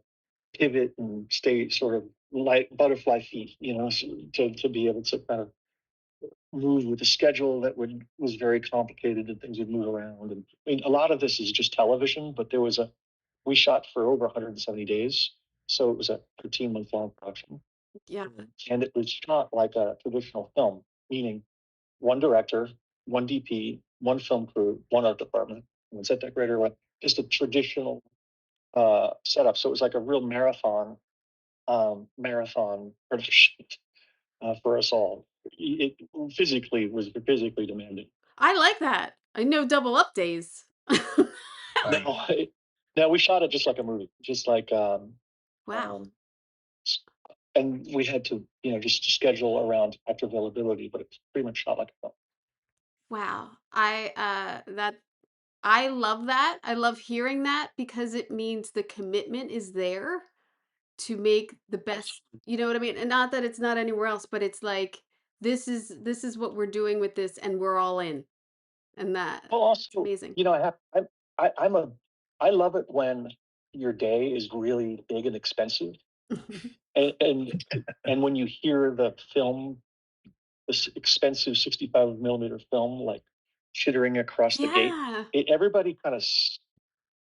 pivot and stay sort of like butterfly feet, to be able to kind of move with a schedule that was very complicated and things would move around. And a lot of this is just television, but we shot for over 170 days. So it was a 13-month long production. Yeah. And it was shot like a traditional film, meaning one director, one DP, one film crew, one art department, one set decorator, just a traditional setup. So it was like a real marathon production for us all. It physically was physically demanding. I like that. I know double up days. No, we shot it just like a movie, just like wow. And we had to, just to schedule around actor availability, but it's pretty much shot like a film. Wow. I love that. I love hearing that because it means the commitment is there to make the best, you know what I mean? And not that it's not anywhere else, but it's like this is what we're doing with this and we're all in. And that's amazing. I love it when your day is really big and expensive. and when you hear this expensive 65 millimeter film, like chittering across the gate, everybody kind of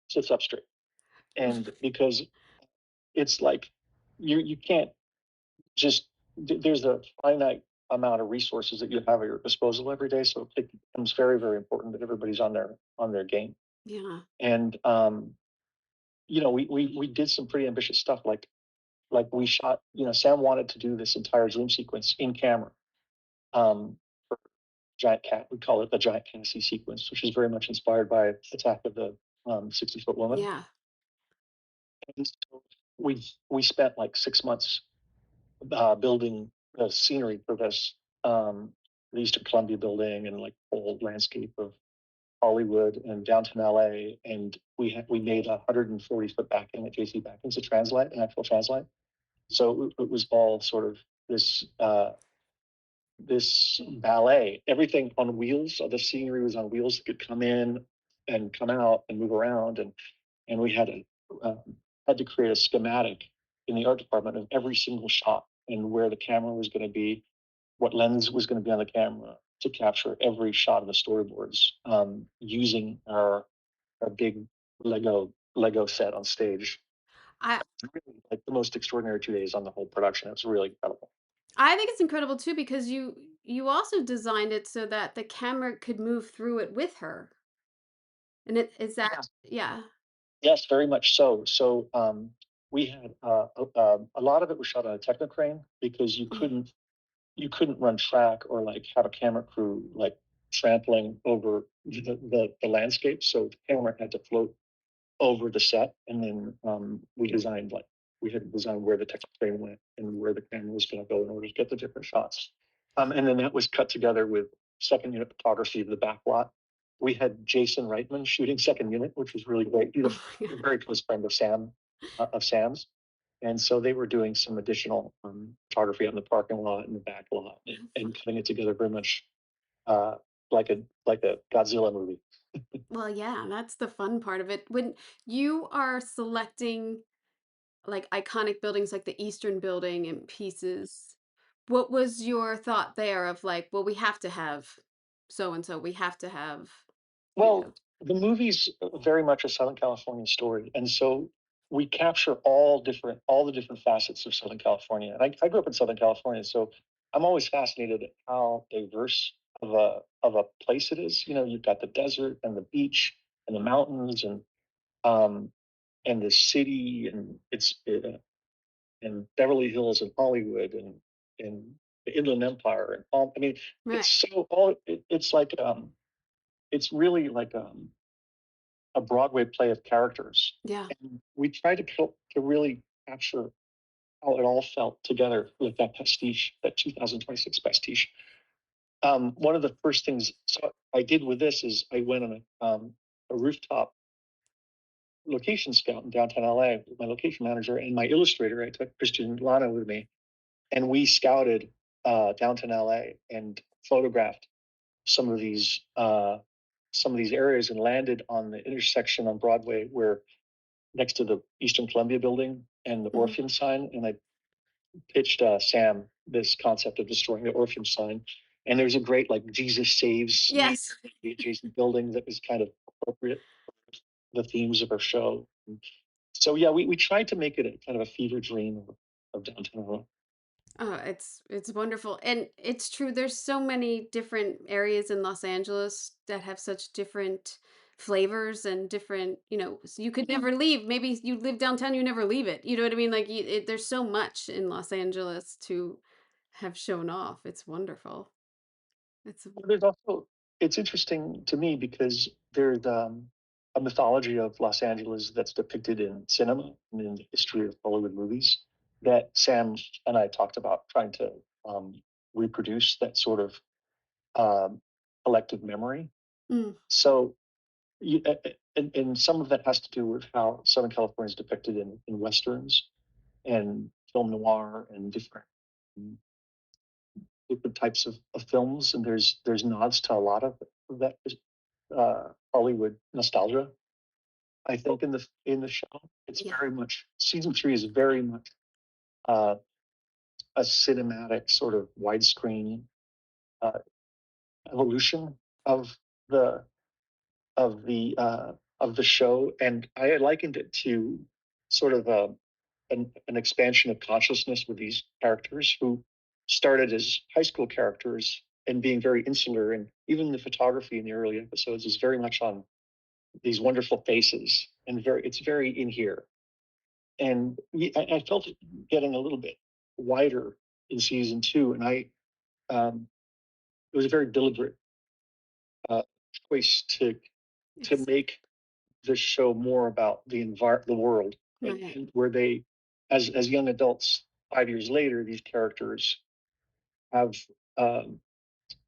sits up straight. And because it's like you can't just there's a finite amount of resources that you have at your disposal every day, so it becomes very, very important that everybody's on their game. Yeah. And we did some pretty ambitious stuff, like we shot, Sam wanted to do this entire dream sequence in camera. For giant cat, we call it the giant Cassie sequence, which is very much inspired by Attack of the 60-foot woman. Yeah. And so we spent like 6 months building the scenery for this, the Eastern Columbia building and like whole landscape of Hollywood and downtown LA. And we made 140-foot backing at JC Backings, an actual translite. So it was all sort of this ballet, everything on wheels. So the scenery was on wheels that could come in and come out and move around. And we had to create a schematic in the art department of every single shot and where the camera was going to be, what lens was going to be on the camera to capture every shot of the storyboards, using our big Lego set on stage. I Really, like the most extraordinary 2 days on the whole production. It was really incredible. I think it's incredible too because you also designed it so that the camera could move through it with her. And it is that yeah. Yes, very much so. So we had a lot of it was shot on a technocrane because you couldn't run track or like have a camera crew like trampling over the landscape. So the camera had to float over the set, and then we had to design where the technocrane went and where the camera was going to go in order to get the different shots. And then that was cut together with second unit photography of the back lot. We had Jason Reitman shooting second unit, which was really great. He's a very close friend of Sam's. And so they were doing some additional photography on the parking lot and the back lot, and putting it together very much like a Godzilla movie. Well, yeah, that's the fun part of it. When you are selecting like iconic buildings like the Eastern Building and pieces, what was your thought there of like, well, we have to have so and so, we have to have, you Well, know. the movie's very much a Southern California story, and so we capture all the different facets of Southern California. And I grew up in Southern California, so I'm always fascinated at how diverse of a place it is. You've got the desert and the beach and the mountains um, and the city, and Beverly Hills and Hollywood and the Inland Empire and all. I mean, Right. it's like it's really like a Broadway play of characters. Yeah. And we tried to really capture how it all felt together with that pastiche, that 2026 pastiche. One of the first things I did with this is I went on a rooftop location scout in downtown LA with my location manager and my illustrator. I took Christian Lana with me, and we scouted downtown LA and photographed some of these areas and landed on the intersection on Broadway where next to the Eastern Columbia building and the Orpheum sign. And I pitched Sam this concept of destroying the Orpheum sign. And there's a great like Jesus saves Yes. the adjacent building that was kind of appropriate for the themes of our show. So yeah, we tried to make it a kind of a fever dream of downtown LA. Oh, it's wonderful. And it's true, there's so many different areas in Los Angeles that have such different flavors and different, so you could never leave. Maybe you live downtown, you never leave it. You know what I mean? Like there's so much in Los Angeles to have shown off. It's wonderful. There's also, it's interesting to me because there's a mythology of Los Angeles that's depicted in cinema and in the history of Hollywood movies that Sam and I talked about trying to reproduce that sort of collective memory. Mm, So, and some of that has to do with how Southern California is depicted in Westerns and film noir and different types of films, and there's nods to a lot of that Hollywood nostalgia. I think in the show, it's yeah. very much season 3 is very much uh, a cinematic sort of widescreen uh, evolution of the the show, and I had likened it to sort of an expansion of consciousness with these characters who started as high school characters and being very insular, and even the photography in the early episodes is very much on these wonderful faces, and it's very in here. And I felt it getting a little bit wider in season 2, and it was a very deliberate choice to make the show more about the world, Right. and where they, as young adults, 5 years later, these characters have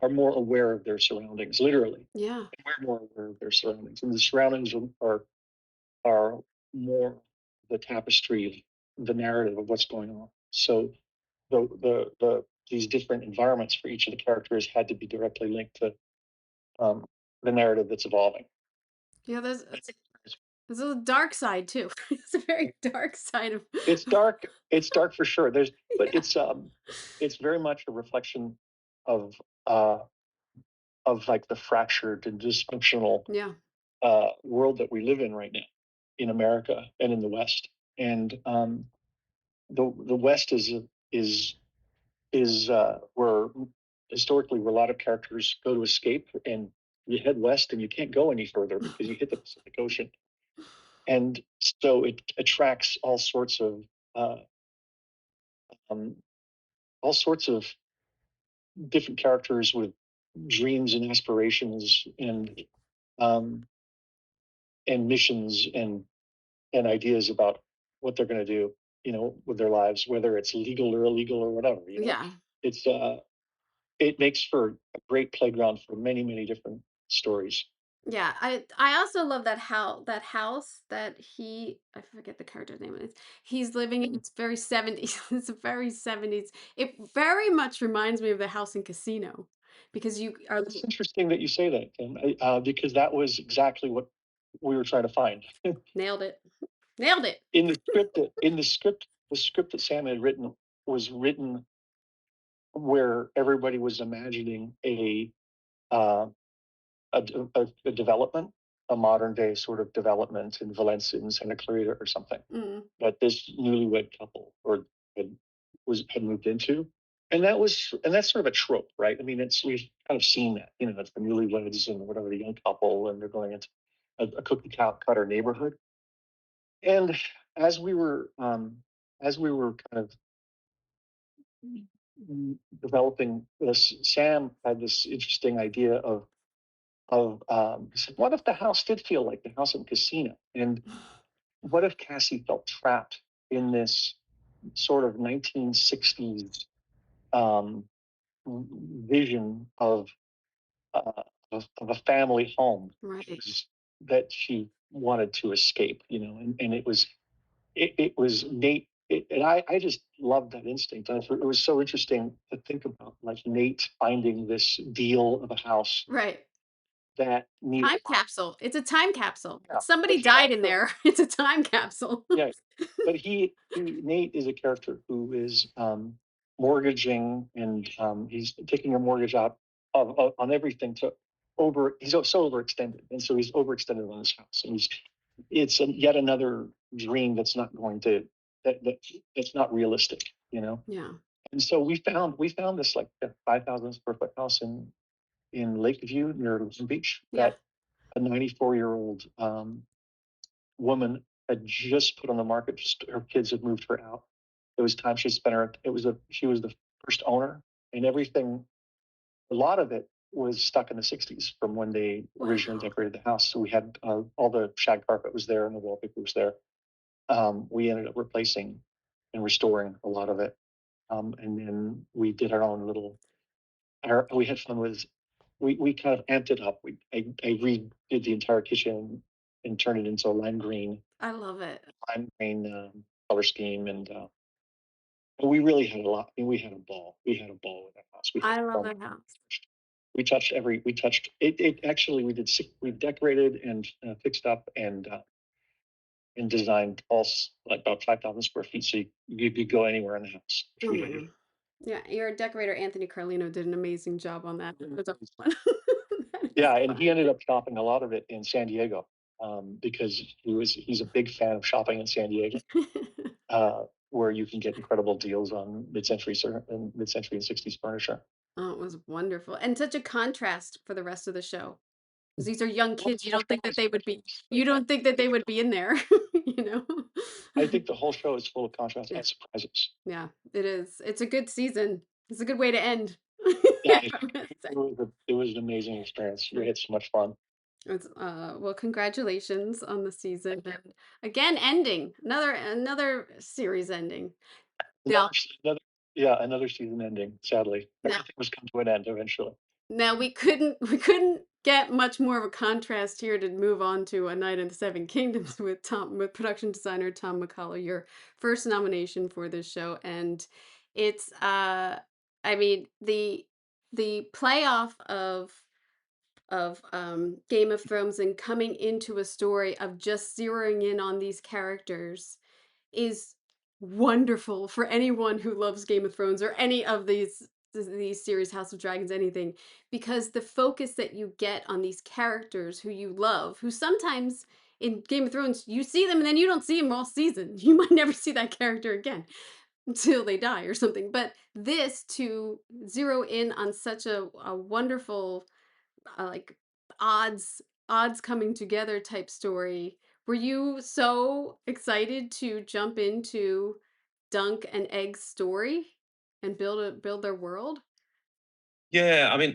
are more aware of their surroundings, literally. Yeah. And we're more aware of their surroundings, and the surroundings are more the tapestry of the narrative of what's going on. So these different environments for each of the characters had to be directly linked to the narrative that's evolving. Yeah, there's a dark side too. It's a very dark side of. It's dark. It's dark for sure. But Yeah. it's very much a reflection of like the fractured and dysfunctional Yeah. world that we live in right now in America and in the West. And the West is where historically where a lot of characters go to escape, and you head west and you can't go any further because you hit the Pacific Ocean. And so it attracts uh, um, all sorts of different characters with dreams and aspirations um, and missions and ideas about what they're going to do, with their lives, whether it's legal or illegal or whatever. Yeah. It's it makes for a great playground for many, many different stories. Yeah, I also love that house that I forget the character's name. He's living in. It's very 70s. It's a very 70s. It very much reminds me of the house in Casino because you are It's interesting that you say that, Tim, because that was exactly what we were trying to find. nailed it. Nailed it. In the script that Sam had written was written where everybody was imagining uh, a development, a modern day sort of development in Valencia and Santa Clarita or something. Mm. But this newlywed couple had moved into, and that's sort of a trope, right? I mean, we've kind of seen that, it's the newlyweds and whatever, the young couple, and they're going into a cookie cutter neighborhood. And as we were kind of developing this, Sam had this interesting idea he said, what if the house did feel like the house in Casino? And what if Cassie felt trapped in this sort of 1960s um, vision uh, of a family home Right. that she wanted to escape, and it was Nate. And I just loved that instinct. It was so interesting to think about, like, Nate finding this deal of a house Right. that needed. Time capsule. It's a time capsule. Yeah, Somebody died in there. It's a time capsule. yeah, but Nate is a character who is mortgaging, and he's taking a mortgage out on everything he's so overextended, and so he's overextended on his house, and it's yet another dream that's not going to that's not realistic. Yeah. And so we found this, like, 5,000 square foot house in Lakeview near Long Beach Yeah. that a 94-year-old woman had just put on the market. Just her kids had moved her out. It was time she spent her. She was the first owner, and everything. A lot of it was stuck in the 60s from when they originally decorated the house. So we had all the shag carpet was there and the wallpaper was there. We ended up replacing and restoring a lot of it, and then we did our own little. We had fun with. We kind of amped it up. I redid the entire kitchen and turned it into a lime green I love it. Color scheme, and we really had a lot. I mean, we had a ball. We had a ball with that house. I love that house. We touched it. Actually, we decorated and fixed up and designed like about 5,000 square feet, so you could go anywhere in the house. Mm. Yeah, your decorator Anthony Carlino did an amazing job on that. It was a fun. Yeah, and he ended up shopping a lot of it in San Diego. because he's a big fan of shopping in San Diego, where you can get incredible deals on mid-century and 60s furniture. Oh, it was wonderful. And such a contrast for the rest of the show. Because these are young kids. You don't think that they would be in there, you know? I think the whole show is full of contrast Yeah. and surprises. Yeah, it is. It's a good season. It's a good way to end. Yeah, it was an amazing experience. We had so much fun. It's, well, congratulations on the season. And again, ending. Another series ending. Now, Another season ending, sadly. now, Everything was come to an end eventually. now we couldn't get much more of a contrast here to move on to A Night in the Seven Kingdoms with production designer Tom McCullagh, your first nomination for this show. And it's I mean the playoff of Game of Thrones and coming into a story of just zeroing in on these characters is wonderful for anyone who loves Game of Thrones or any of these series, House of Dragons, anything, because the focus that you get on these characters who you love, who sometimes in Game of Thrones you see them and then you don't see them all season. You might never see that character again until they die or something. But this, to zero in on such a wonderful like odds coming together type story. Were you so excited to jump into Dunk and Egg's story and build their world? Yeah, I mean,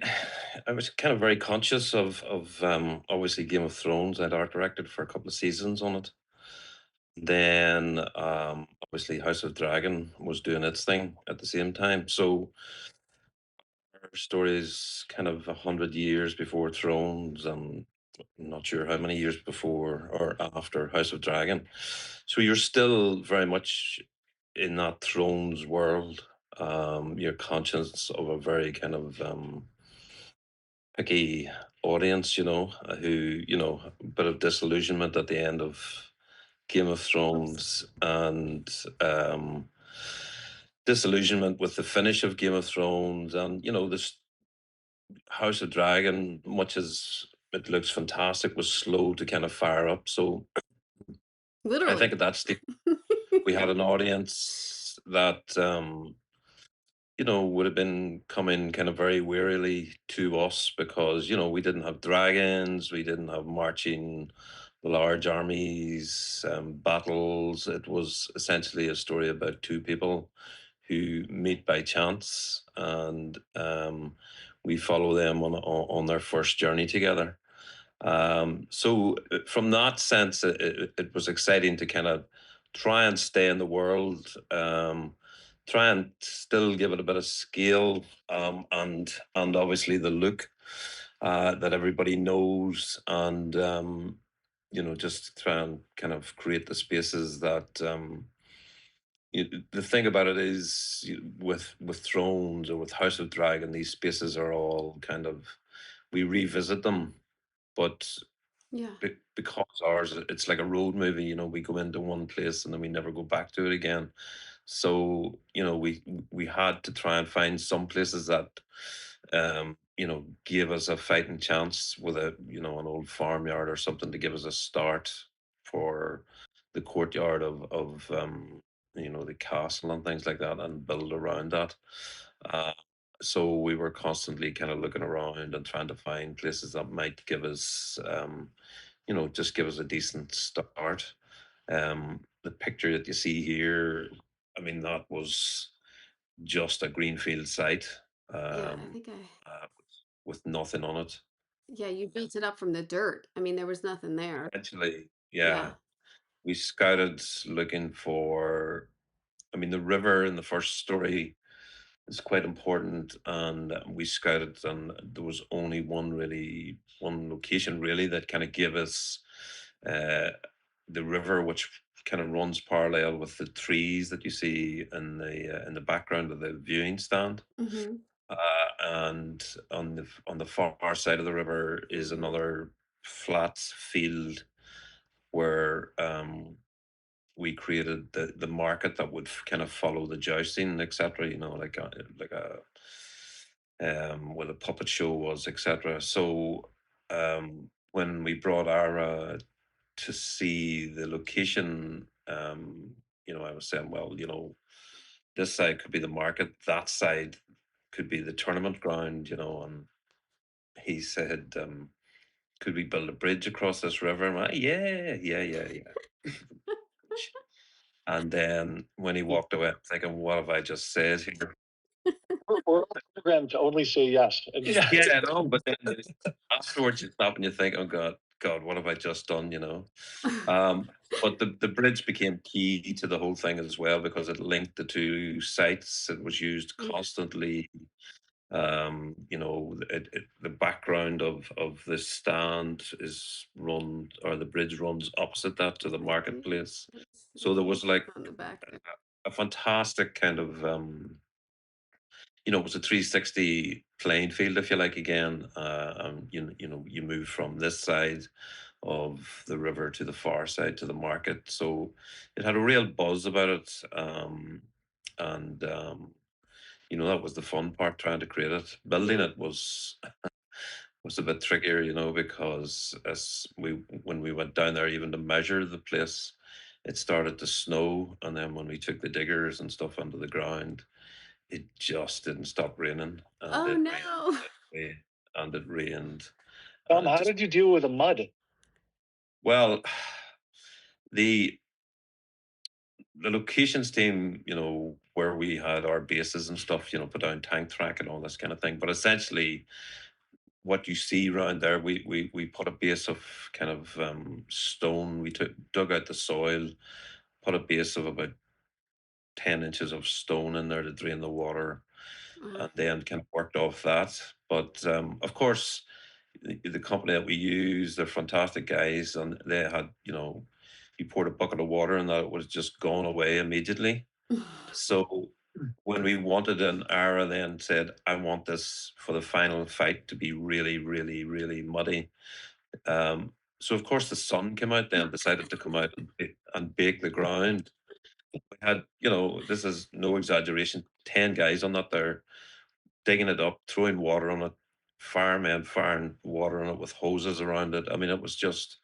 I was kind of very conscious of obviously Game of Thrones. I'd art directed for a couple of seasons on it. Then obviously House of Dragon was doing its thing at the same time. So our story is kind of 100 years before Thrones, and I'm not sure how many years before or after House of Dragon. So you're still very much in that Thrones world. You're conscious of a very kind of picky audience, who, a bit of disillusionment at the end of Game of Thrones, and disillusionment with the finish of Game of Thrones, and this House of Dragon, much as it looks fantastic, was slow to kind of fire up. So I Literally. think at that stage we had an audience that would have been coming kind of very wearily to us because we didn't have dragons, we didn't have marching large armies, battles. It was essentially a story about two people who meet by chance, and we follow them on their first journey together. So from that sense, it was exciting to kind of try and stay in the world, try and still give it a bit of scale, and obviously the look that everybody knows, and just try and kind of create the spaces that. The thing about it is, with Thrones or with House of Dragon, these spaces are all kind of, we revisit them, but Yeah. because ours, it's like a road movie. We go into one place and then we never go back to it again. So we had to try and find some places that gave us a fighting chance with an old farmyard or something to give us a start for the courtyard of the castle and things like that, and build around that. Uh, so we were constantly kind of looking around and trying to find places that might give us, just give us a decent start. The picture that you see here, I mean, that was just a greenfield site, Yeah, I think with nothing on it. yeah, you built it up from the dirt. I mean, there was nothing there. Actually, Yeah. yeah, we scouted looking for, I mean, the river in the first story is quite important, and we scouted, and there was only one location really that kind of gave us uh, the river, which kind of runs parallel with the trees that you see in the background of the viewing stand. Mm-hmm. And on the far side of the river is another flat field where we created the market that would kind of follow the jousting, etc. Like a where the puppet show was, etc. So when we brought our to see the location, I was saying, well, this side could be the market, that side could be the tournament ground, and he said, could we build a bridge across this river? And I went, yeah. And then when he walked away, I'm thinking, what have I just said here? We're programmed to only say yes. Yeah, I know, but then afterwards you stop and you think, oh God, what have I just done, But the bridge became key to the whole thing as well because it linked the two sites. It was used constantly. The background of the stand is run, or the bridge runs opposite that to the marketplace. So there was like on the back there. a fantastic kind of it was a 360 playing field, if you like, again. You move from this side of the river to the far side to the market. So it had a real buzz about it. And that was the fun part, trying to create it. Building it was a bit trickier, because when we went down there even to measure the place, it started to snow. And then when we took the diggers and stuff under the ground, it just didn't stop raining. And Oh it no. rained, and it rained. Tom, how did you deal with the mud? Well, the locations team, where we had our bases and stuff, put down tank track and all this kind of thing. But essentially, what you see around there, we put a base of kind of stone. We dug out the soil, put a base of about 10 inches of stone in there to drain the water, and then kind of worked off that. But of course, the company that we use, they're fantastic guys, and they had, you poured a bucket of water and that it was just gone away immediately. So when we wanted an hour, then said, I want this for the final fight to be really, really, really muddy. So of course the sun came out, then decided to come out and bake the ground. We had, this is no exaggeration, 10 guys on that there, digging it up, throwing water on it, firemen firing water on it with hoses around it. I mean, it was just,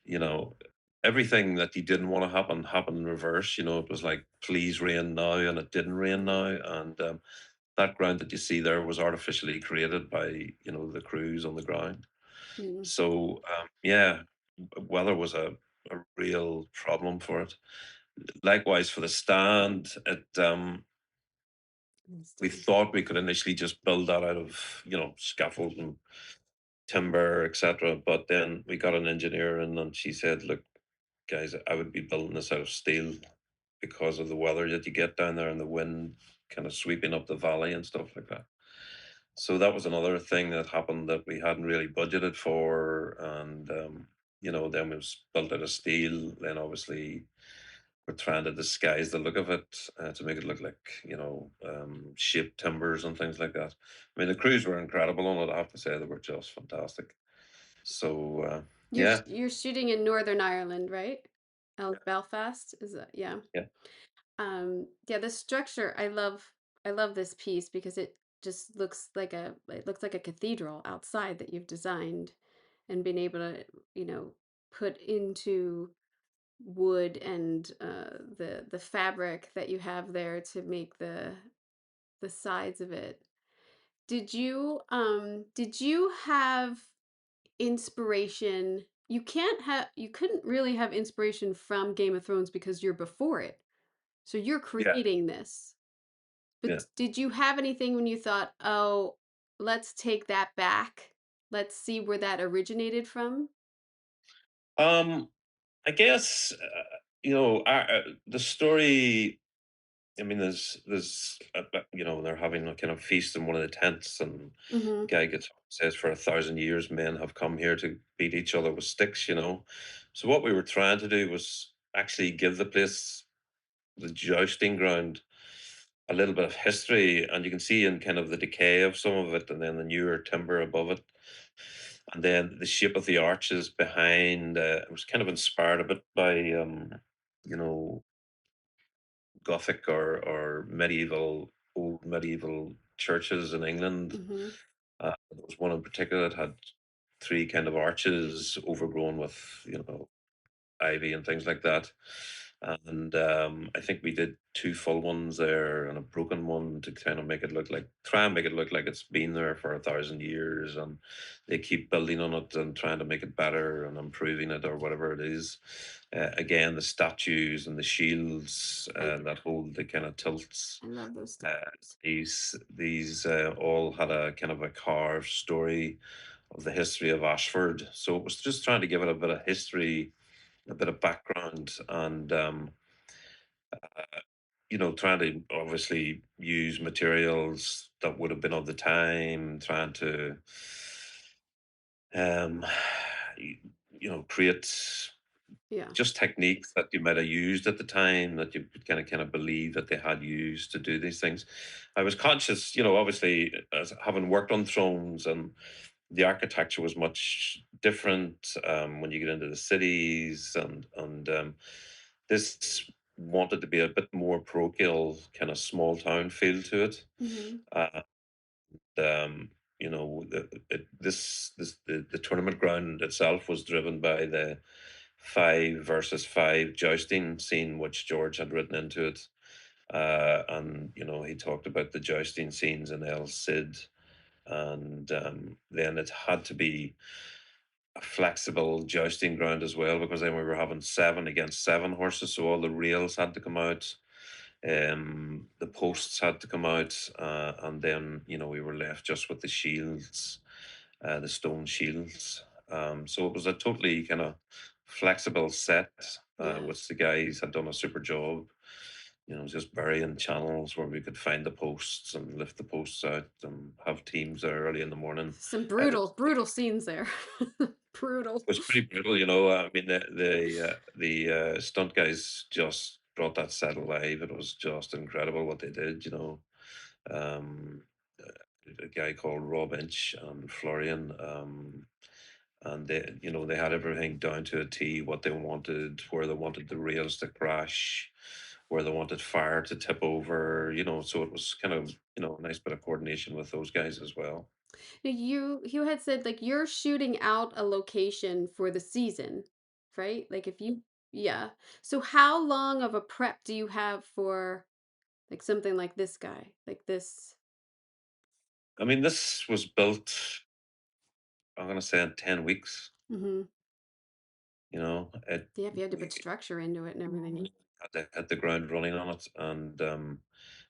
you know, everything that you didn't want to happen happened in reverse. It was like, please rain now, and it didn't rain now. And that ground that you see there was artificially created by, the crews on the ground. So, weather was a real problem for it. Likewise for the stand, we thought we could initially just build that out of, scaffold and timber, etc. But then we got an engineer in, and she said, look, guys, I would be building this out of steel because of the weather that you get down there and the wind kind of sweeping up the valley and stuff like that. So that was another thing that happened that we hadn't really budgeted for. And, then it was built out of steel. Then obviously we're trying to disguise the look of it to make it look like, shaped timbers and things like that. I mean, the crews were incredible on it. I have to say, they were just fantastic. So, You're shooting in Northern Ireland, right? Belfast, is that? Yeah. Yeah. The structure, I love this piece because it just looks like a cathedral outside that you've designed and been able to, put into wood and the fabric that you have there to make the sides of it. Did you have inspiration? You couldn't really have inspiration from Game of Thrones because you're before it. So you're creating this. But did you have anything when you thought, "Oh, let's take that back. Let's see where that originated from"? I guess the story. I mean, they're having a kind of feast in one of the tents, and Mhm. guy gets up and says, "For 1,000 years, men have come here to beat each other with sticks." So what we were trying to do was actually give the place, the jousting ground, a little bit of history, and you can see in kind of the decay of some of it, and then the newer timber above it, and then the shape of the arches behind. It was kind of inspired a bit by, you know, Gothic or old medieval churches in England. Mhm. There was one in particular that had three kind of arches overgrown with, ivy and things like that. And I think we did 2 full ones there and a broken one to kind of try and make it look like it's been there for 1,000 years. And they keep building on it and trying to make it better and improving it or whatever it is. Again, the statues and the shields that hold the kind of tilts. I love those Uh, statues. these all had a kind of a carved story of the history of Ashford. So it was just trying to give it a bit of history, a bit of background, and trying to obviously use materials that would have been of the time, trying to um, create Yeah. just techniques that you might have used at the time that you could kind of believe that they had used to do these things. I was conscious, obviously, as having worked on thrones, and the architecture was much different when you get into the cities, and this wanted to be a bit more parochial, kind of small town feel to it. Mm-hmm. Uh, um, the tournament ground itself was driven by the 5 versus 5 jousting scene, which George had written into it. And he talked about the jousting scenes in El Cid, and then it had to be a flexible jousting ground as well, because then we were having 7 against 7 horses, so all the rails had to come out, the posts had to come out, and then we were left just with the shields, the stone shields. So it was a totally kind of flexible set, Yeah. which the guys had done a super job. Just burying channels where we could find the posts and lift the posts out and have teams there early in the morning. Some It brutal scenes there. Brutal. was pretty brutal, I mean, the stunt guys just brought that set alive. It was just incredible what they did. Um, a guy called Rob Inch and Florian, and they had everything down to a T, what they wanted, where they wanted the rails to crash, where they wanted fire to tip over, so it was kind of, a nice bit of coordination with those guys as well. Now, you had said like you're shooting out a location for the season, right? Like if you yeah. So how long of a prep do you have for like something like this guy? Like this I mean, this was built, I'm going to say, in 10 weeks. Mhm. It Yeah, if you had to put structure into it and everything. had to hit the ground running on it. And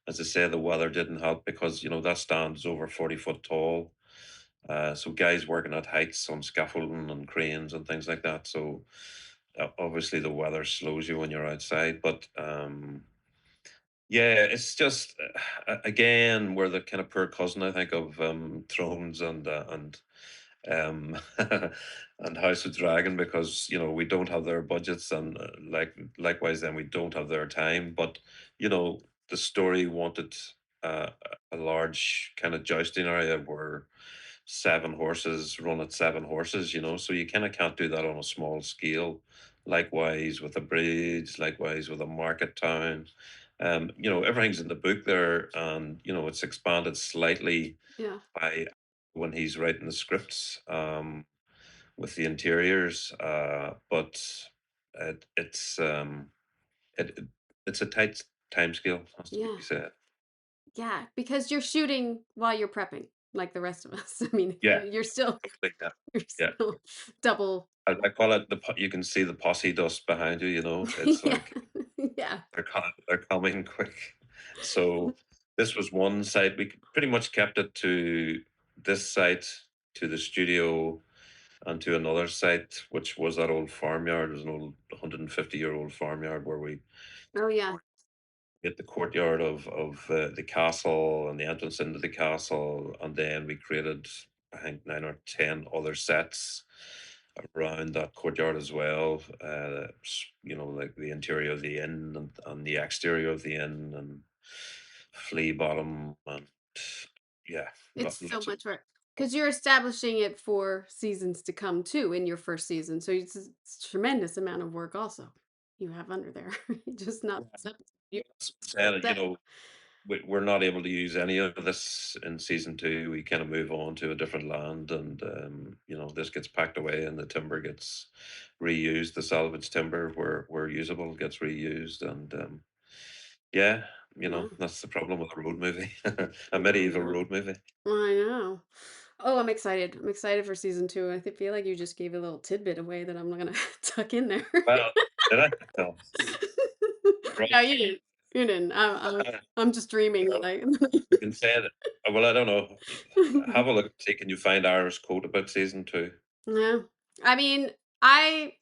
as I say, the weather didn't help because, that stand is over 40 foot tall. So guys working at heights on scaffolding and cranes and things like that. So obviously the weather slows you when you're outside. But yeah, it's just, again, we're the kind of poor cousin, I think, of Thrones and um and House of Dragon, because we don't have their budgets, and likewise then we don't have their time, but the story wanted uh, a large kind of jousting area where 7 horses run at 7 horses, so you kind of can't do that on a small scale. Likewise with a bridge, likewise with a market town. Everything's in the book there, and it's expanded slightly Yeah. by when he's writing the scripts, with the interiors, but it, it's a tight time scale, has to be Yeah. said. Yeah, because you're shooting while you're prepping like the rest of us. I mean, Yeah, you're still totally, yeah. you're Yeah. still double I call it you can see the posse dust behind you. It's yeah. like Yeah. they're coming quick. So this was one site. We pretty much kept it to this site, to the studio, and to another site, which was that old farmyard. It was an old 150-year-old farmyard where we Oh yeah. hit the courtyard of the castle and the entrance into the castle, and then we created, I think, 9 or 10 other sets around that courtyard as well. Like the interior of the inn, and the exterior of the inn, and flea bottom, and yeah, It's so lots of. much work because you're establishing it for seasons to come too in your first season. So it's a tremendous amount of work also you have under there. Just not Yeah, set- you that's what I'm saying, set. we're not able to use any of this in season 2. We kind of move on to a different land, and this gets packed away, and the timber gets reused. The salvage timber, where usable, gets reused, and yeah, Wow. that's the problem with a road movie, a medieval road movie. I know. Oh, I'm excited. I'm excited for season 2. Feel like you just gave a little tidbit away that I'm gonna tuck in there. Well, did I? No. No, Right. you didn't. You didn't. I'm just dreaming that I. You can say it. Well, I don't know. Have a look. See, can you find Irish quote about season 2? Yeah. I mean, I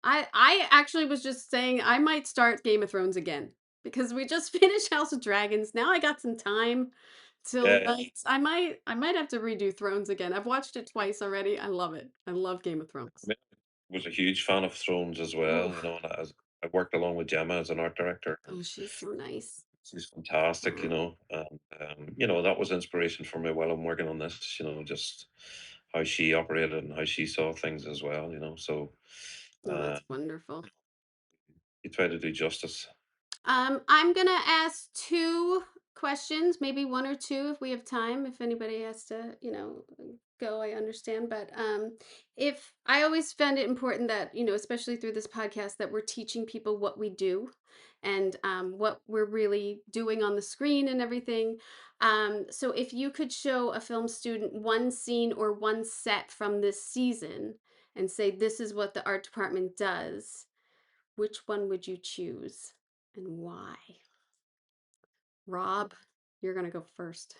actually was just saying I might start Game of Thrones again because we just finished House of Dragons. Now I got some time till Yeah, night. I might have to redo Thrones again. I've watched it twice already. I love it. I love Game of I Thrones. mean, I was a huge fan of Thrones as well. Oh, And I worked along with Gemma as an art director, and oh, she's so nice. she's fantastic. Yeah. And that was inspiration for me while I'm working on this. Just how she operated and how she saw things as well. So Oh, uh, that's wonderful. you try to do justice. I'm gonna ask 2 questions, maybe 1 or 2 if we have time. If anybody has to, go, I understand. But if I always found it important that, especially through this podcast, that we're teaching people what we do and what we're really doing on the screen and everything. So if you could show a film student one scene or one set from this season and say, this is what the art department does, which one would you choose and why? Rob, you're going to go first.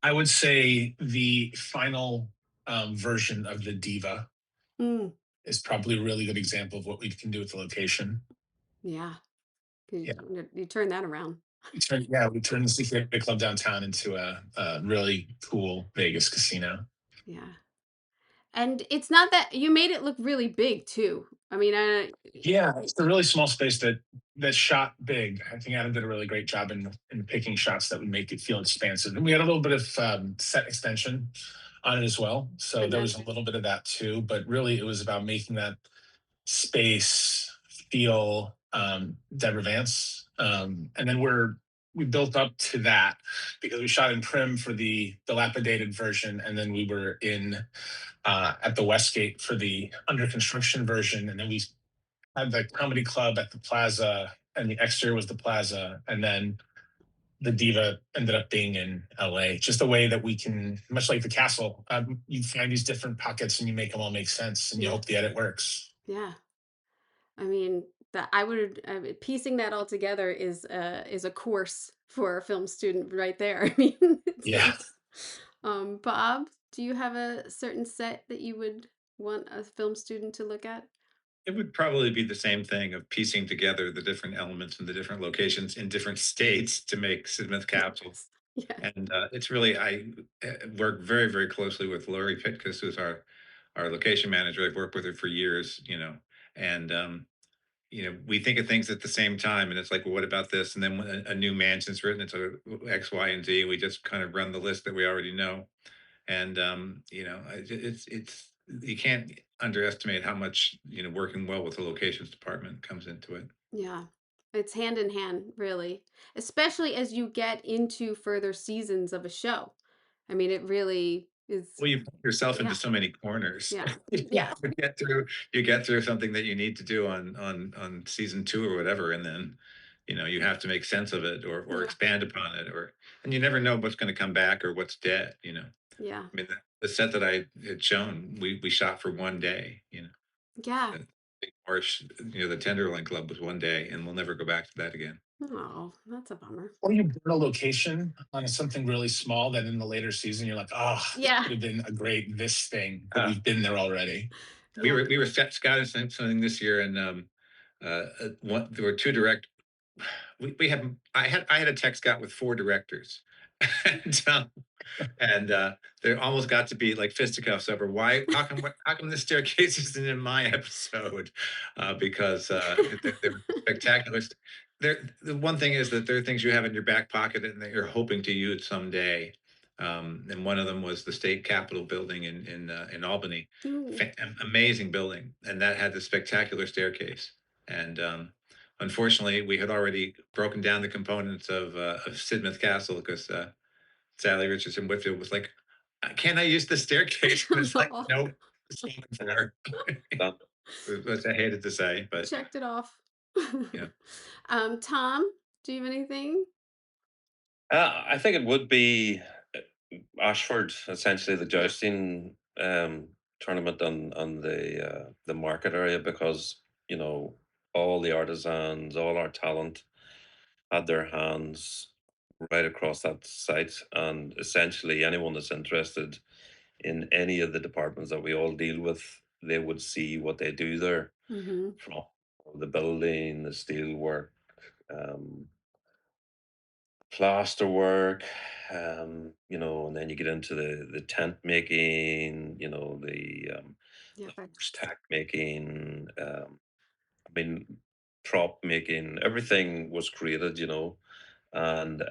I would say the final version of the diva Mm, is probably a really good example of what we can do with the location. yeah. Yeah, You turn that around. we turned the Secret Club downtown into a really cool Vegas casino. Yeah. And it's not that you made it look really big too. I mean, Yeah, it's a really small space that shot big. I think Adam did a really great job in picking shots that would make it feel expansive. And we had a little bit of set extension on it as well, so there was a little bit of that too. But really, it was about making that space feel divergence. And then we built up to that because we shot in Prim for the dilapidated version, and then we were in at the Westgate for the under construction version, and then we had the comedy club at the plaza, and the exterior was the plaza, and then the diva ended up being in LA. Just a way that we can, much like the castle, you find these different pockets and you make them all make sense, and you hope the edit works. yeah. I mean, that I would piecing that all together is a course for a film student right there. I mean, Yeah. Bob, do you have a certain set that you would want a film student to look at? It would probably be the same thing of piecing together the different elements and the different locations in different states to make Smith Capsule. Yes. And it's really, I work very, very closely with Lori Pitkus, who's our location manager. I've worked with her for years, and we think of things at the same time, and it's like, well, what about this? And then when a new mansion's written, it's a X, Y, and Z. We just kind of run the list that we already know, and it's you can't underestimate how much working well with the locations department comes into it. Yeah. It's hand in hand, really. Especially as you get into further seasons of a show. I mean, it really is. Well, you put yourself into Yeah. so many corners. Yeah. Yeah. You get through something that you need to do on season 2 or whatever, and then you have to make sense of it or Yeah. expand upon it, and you never know what's going to come back or what's dead. Yeah. I mean, the set that I had shown, we shot for one day. Yeah. The Marsh, the Tenderloin Club was one day, and we'll never go back to that again. Oh, that's a bummer. Or you burn a location on something really small that in the later season you're like, oh, Yeah. this could have been a great this thing, but we've been there already. We were scouting something this year, and there were 2 direct. I had a tech scout with 4 directors, and there almost got to be like fisticuffs over why how come this staircase isn't in my episode, because they're spectacular. The one thing is that there are things you have in your back pocket and that you're hoping to use someday. And one of them was the state capitol building in Albany. Ooh. Amazing building, and that had the spectacular staircase. And unfortunately, we had already broken down the components of Sidmouth Castle because Sally Richardson Whitfield was like, "Can I use the staircase?" And it's like, nope, it's not there. Which I hated to say, but checked it off. yeah. Tom, do you have anything? I think it would be Ashford, essentially the jousting tournament on the market area, because all the artisans, all our talent had their hands right across that site, and essentially anyone that's interested in any of the departments that we all deal with, they would see what they do there, from the building, the steel work, plaster work, and then you get into the tent making, the horse tack making, I mean, prop making, everything was created, and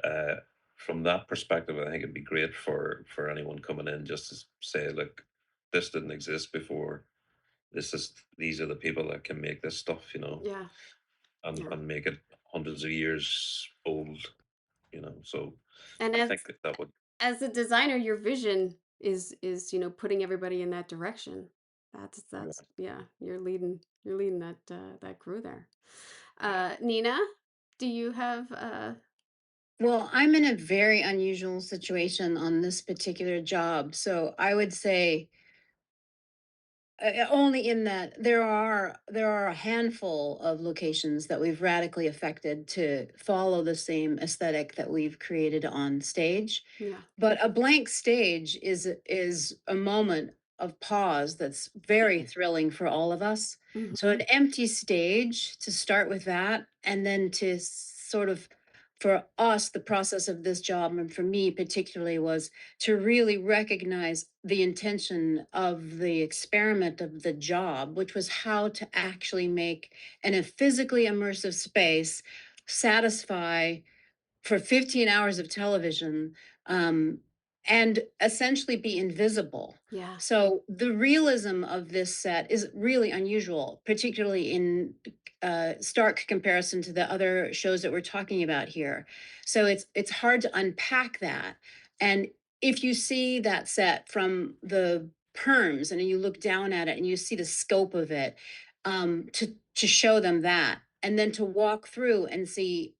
from that perspective, I think it'd be great for anyone coming in just to say, look, this didn't exist before. These are the people that can make this stuff, Yeah. and make it hundreds of years old, So And I think that would. as a designer, your vision is putting everybody in that direction. That's yeah, you're leading that crew there. Nina, do you have Well, I'm in a very unusual situation on this particular job. So I would say only in that there are a handful of locations that we've radically affected to follow the same aesthetic that we've created on stage. yeah. But a blank stage is a moment of pause that's very thrilling for all of us. So an empty stage, to start with that, and then to sort of, for us, the process of this job, and for me particularly, was to really recognize the intention of the experiment of the job, which was how to actually make, in a physically immersive space, satisfy for 15 hours of television, um, and essentially be invisible. Yeah. So the realism of this set is really unusual, particularly in stark comparison to the other shows that we're talking about here. So it's hard to unpack that. And if you see that set from the perms and you look down at it and you see the scope of it, to show them that, and then to walk through and see,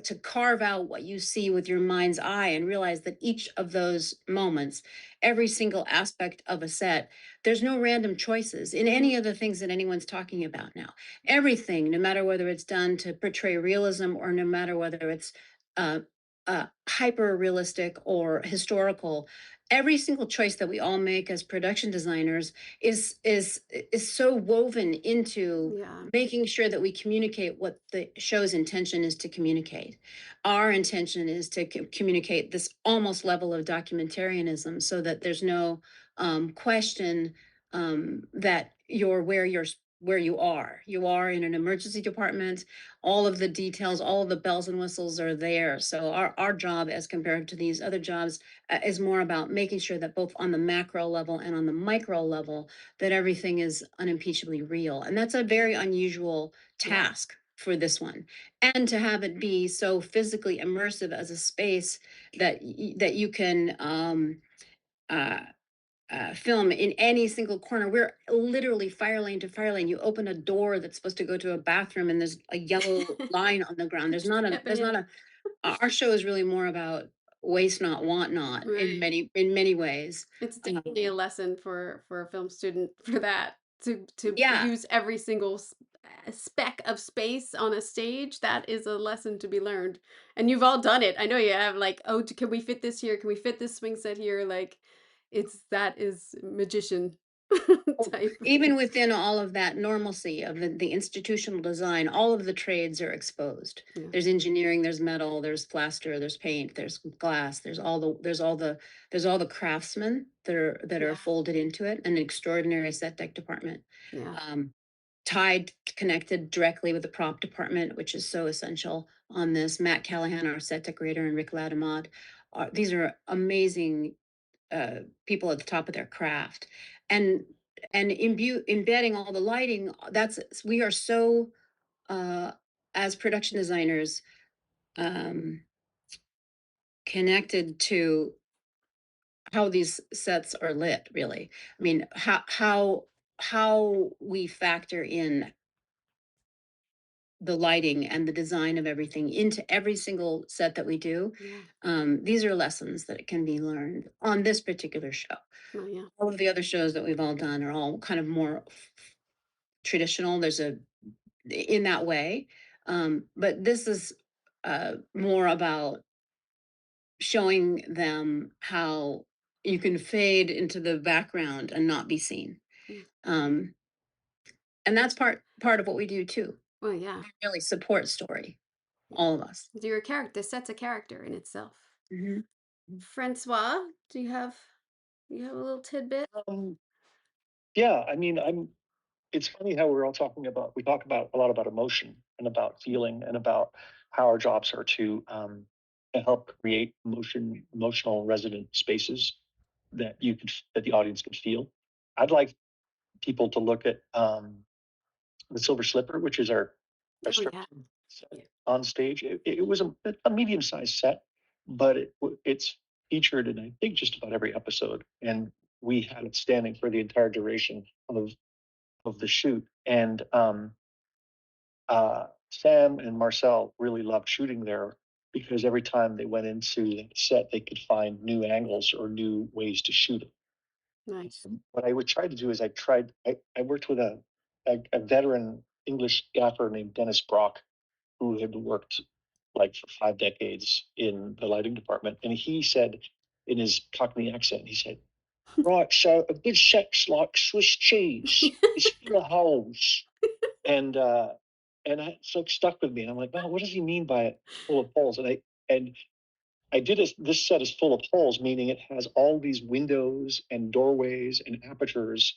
to carve out what you see with your mind's eye and realize that each of those moments, every single aspect of a set, there's no random choices in any of the things that anyone's talking about now. Everything, no matter whether it's done to portray realism or no matter whether it's hyper realistic or historical, every single choice that we all make as production designers is so woven into making sure that we communicate what the show's intention is to communicate. Our intention is to communicate this almost level of documentarianism, so that there's no question that you're where you are. You are in an emergency department. All of the details, all of the bells and whistles are there. So our job, as compared to these other jobs, is more about making sure that both on the macro level and on the micro level, that everything is unimpeachably real. And that's a very unusual task for this one. And to have it be so physically immersive as a space that you can film in any single corner. We're literally fire lane to fire lane. You open a door that's supposed to go to a bathroom and there's a yellow line on the ground. Our show is really more about waste not, want not, in many ways. It's definitely a lesson for a film student for that, to Yeah. use every single speck of space on a stage. That is a lesson to be learned, and you've all done it. I know you have. Like, oh, can we fit this here? Can we fit this swing set here? Like, that is magician type. Even within all of that normalcy of the institutional design, all of the trades are exposed. There's engineering, there's metal, there's plaster, there's paint, there's glass, there's all the craftsmen that are folded into it. An extraordinary set deck department. Tied, connected directly with the prop department, which is so essential on this. Matt Callahan, our set decorator, and Rick Ladamod. These are amazing people at the top of their craft, and embedding all the lighting. We are so as production designers, connected to how these sets are lit, really. I mean, how we factor in the lighting and the design of everything into every single set that we do. These are lessons that can be learned on this particular show. All of the other shows that we've all done are all kind of more traditional. There's a in that way, but this is more about showing them how you can fade into the background and not be seen. And that's part of what we do too. Well, yeah. Really support story, all of us. You're a character. The set's a character in itself. François, do you have a little tidbit? Yeah, I mean, it's funny how we talk about a lot about emotion and about feeling and about how our jobs are to help create emotional resonant spaces that that the audience can feel. I'd like people to look at the Silver Slipper, which is our strip set on stage. It was a medium-sized set, but it's featured in, I think, just about every episode, and we had it standing for the entire duration of the shoot. And Sam and Marcel really loved shooting there because every time they went into the set, they could find new angles or new ways to shoot it. Nice. What I would try to do is I worked with a veteran English gaffer named Dennis Brock, who had worked like for 5 decades in the lighting department. And he said in his Cockney accent, he said, right, so a good set's like Swiss cheese. It's full of holes. And it stuck with me. And I'm like, wow, what does he mean by it full of holes? And I did this set is full of holes, meaning it has all these windows and doorways and apertures,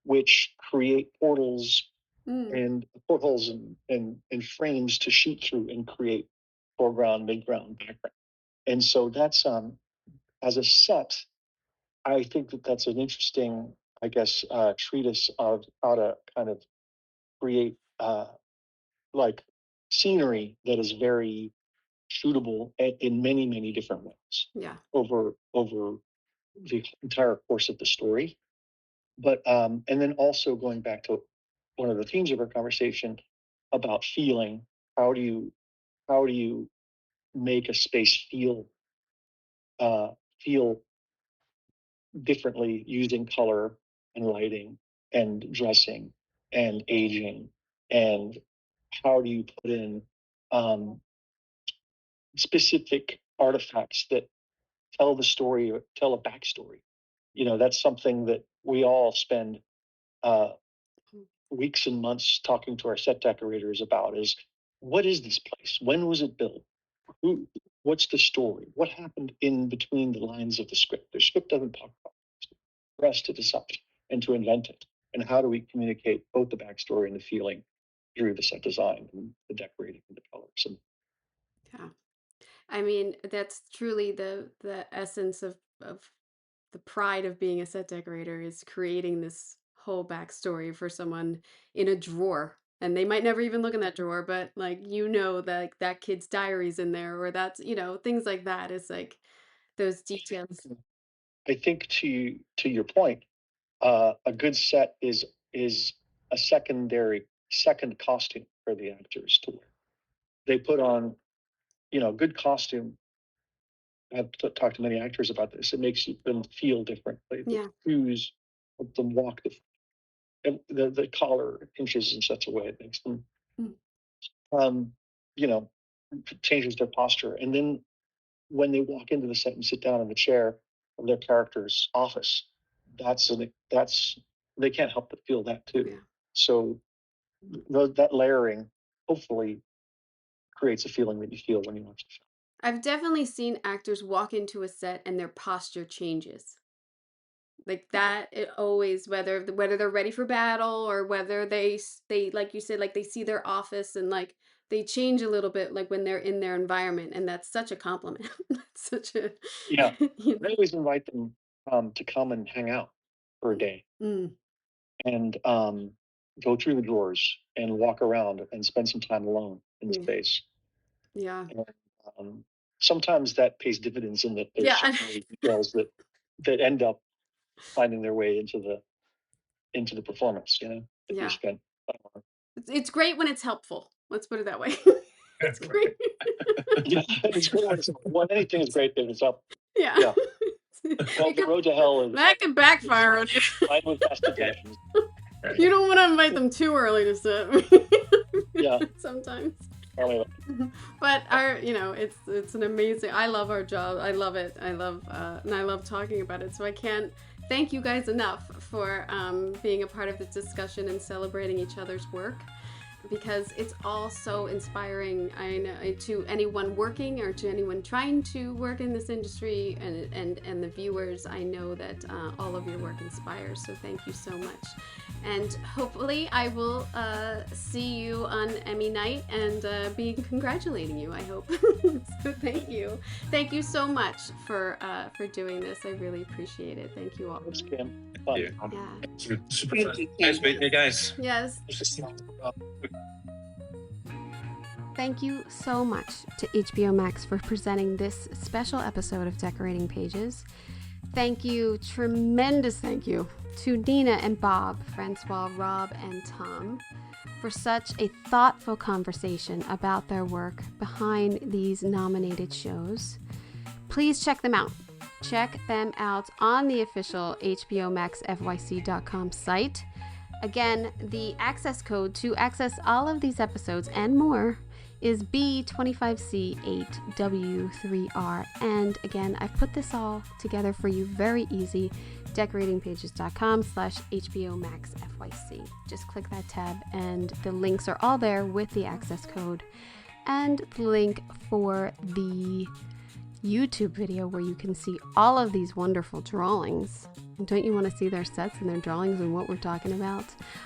which create portals and portholes and frames to shoot through and create foreground, midground, background. And so that's as a set, I think that's an interesting, I guess, treatise of how to kind of create like scenery that is very shootable in many, many different ways. Over the entire course of the story. But and then also going back to one of the themes of our conversation about feeling, how do you make a space feel feel differently using color and lighting and dressing and aging, and how do you put in specific artifacts that tell the story or tell a backstory. That's something that we all spend weeks and months talking to our set decorators about is, what is this place? When was it built? What's the story? What happened in between the lines of the script? The script doesn't talk about it. For us to decide and to invent it. And how do we communicate both the backstory and the feeling through the set design and the decorating and the colors? Yeah. I mean, that's truly the essence of the pride of being a set decorator, is creating this whole backstory for someone in a drawer. And they might never even look in that drawer, but like, that that kid's diary's in there, or that's, things like that. It's like those details. I think to your point, a good set is a second costume for the actors to wear. They put on, good costume. I've talked to many actors about this. It makes them feel different. The shoes, the walk, the collar inches in such a way it makes them, you know, changes their posture. And then when they walk into the set and sit down in the chair of their character's office, that's they can't help but feel that too. Yeah. So that layering hopefully creates a feeling that you feel when you watch the show. I've definitely seen actors walk into a set and their posture changes. Like that, it always, whether they're ready for battle or whether they like you said, like they see their office and like they change a little bit, like when they're in their environment, and that's such a compliment. Such a Yeah. I always invite them to come and hang out for a day. And go through the drawers and walk around and spend some time alone in the space. Yeah. And, sometimes that pays dividends in that there's Yeah. so many details that end up finding their way into the performance, that Yeah. you spent. It's great when it's helpful. Let's put it that way. It's great. Yeah, it's great when it's up. Well, anything is great if it's up. Yeah. Yeah. Well, the road to hell is That can backfire on you. lined with best intentions. You don't want to invite them too early to sit. Yeah. Sometimes. Anyway, But it's an amazing. I love our job. I love it. I love talking about it. So I can't thank you guys enough for being a part of this discussion and celebrating each other's work, because it's all so inspiring. I know to anyone working or to anyone trying to work in this industry, and the viewers. I know that all of your work inspires. So thank you so much. And hopefully I will see you on Emmy night and be congratulating you, I hope. So thank you. Thank you so much for doing this. I really appreciate it. Thank you all. thanks, Kim. Thank you. Yeah. Super Thank fun. you, Nice Kim. meeting you guys. Yes. Thank you so much to HBO Max for presenting this special episode of Decorating Pages. Thank you, tremendous thank you to Nina and Bob, François, Rob, and Tom for such a thoughtful conversation about their work behind these nominated shows. Please check them out. Check them out on the official HBOMaxFYC.com site. Again, the access code to access all of these episodes and more is B25C8W3R. And again, I've put this all together for you very easy. decoratingpages.com/HBOMaxFYC. Just click that tab and the links are all there with the access code and the link for the YouTube video where you can see all of these wonderful drawings. Don't you want to see their sets and their drawings and what we're talking about?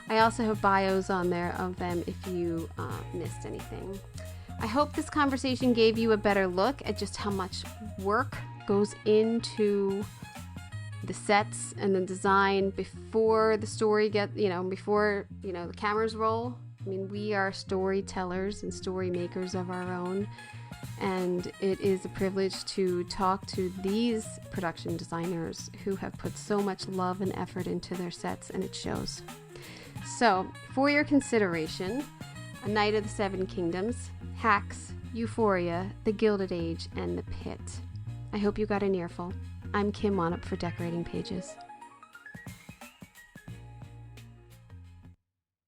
I also have bios on there of them if you missed anything. I hope this conversation gave you a better look at just how much work goes into the sets and the design before the story before the cameras roll. I mean, we are storytellers and story makers of our own. And it is a privilege to talk to these production designers who have put so much love and effort into their sets, and it shows. So, for your consideration, A Night of the Seven Kingdoms, Hacks, Euphoria, The Gilded Age, and The Pitt. I hope you got an earful. I'm Kim Wanup for Decorating Pages.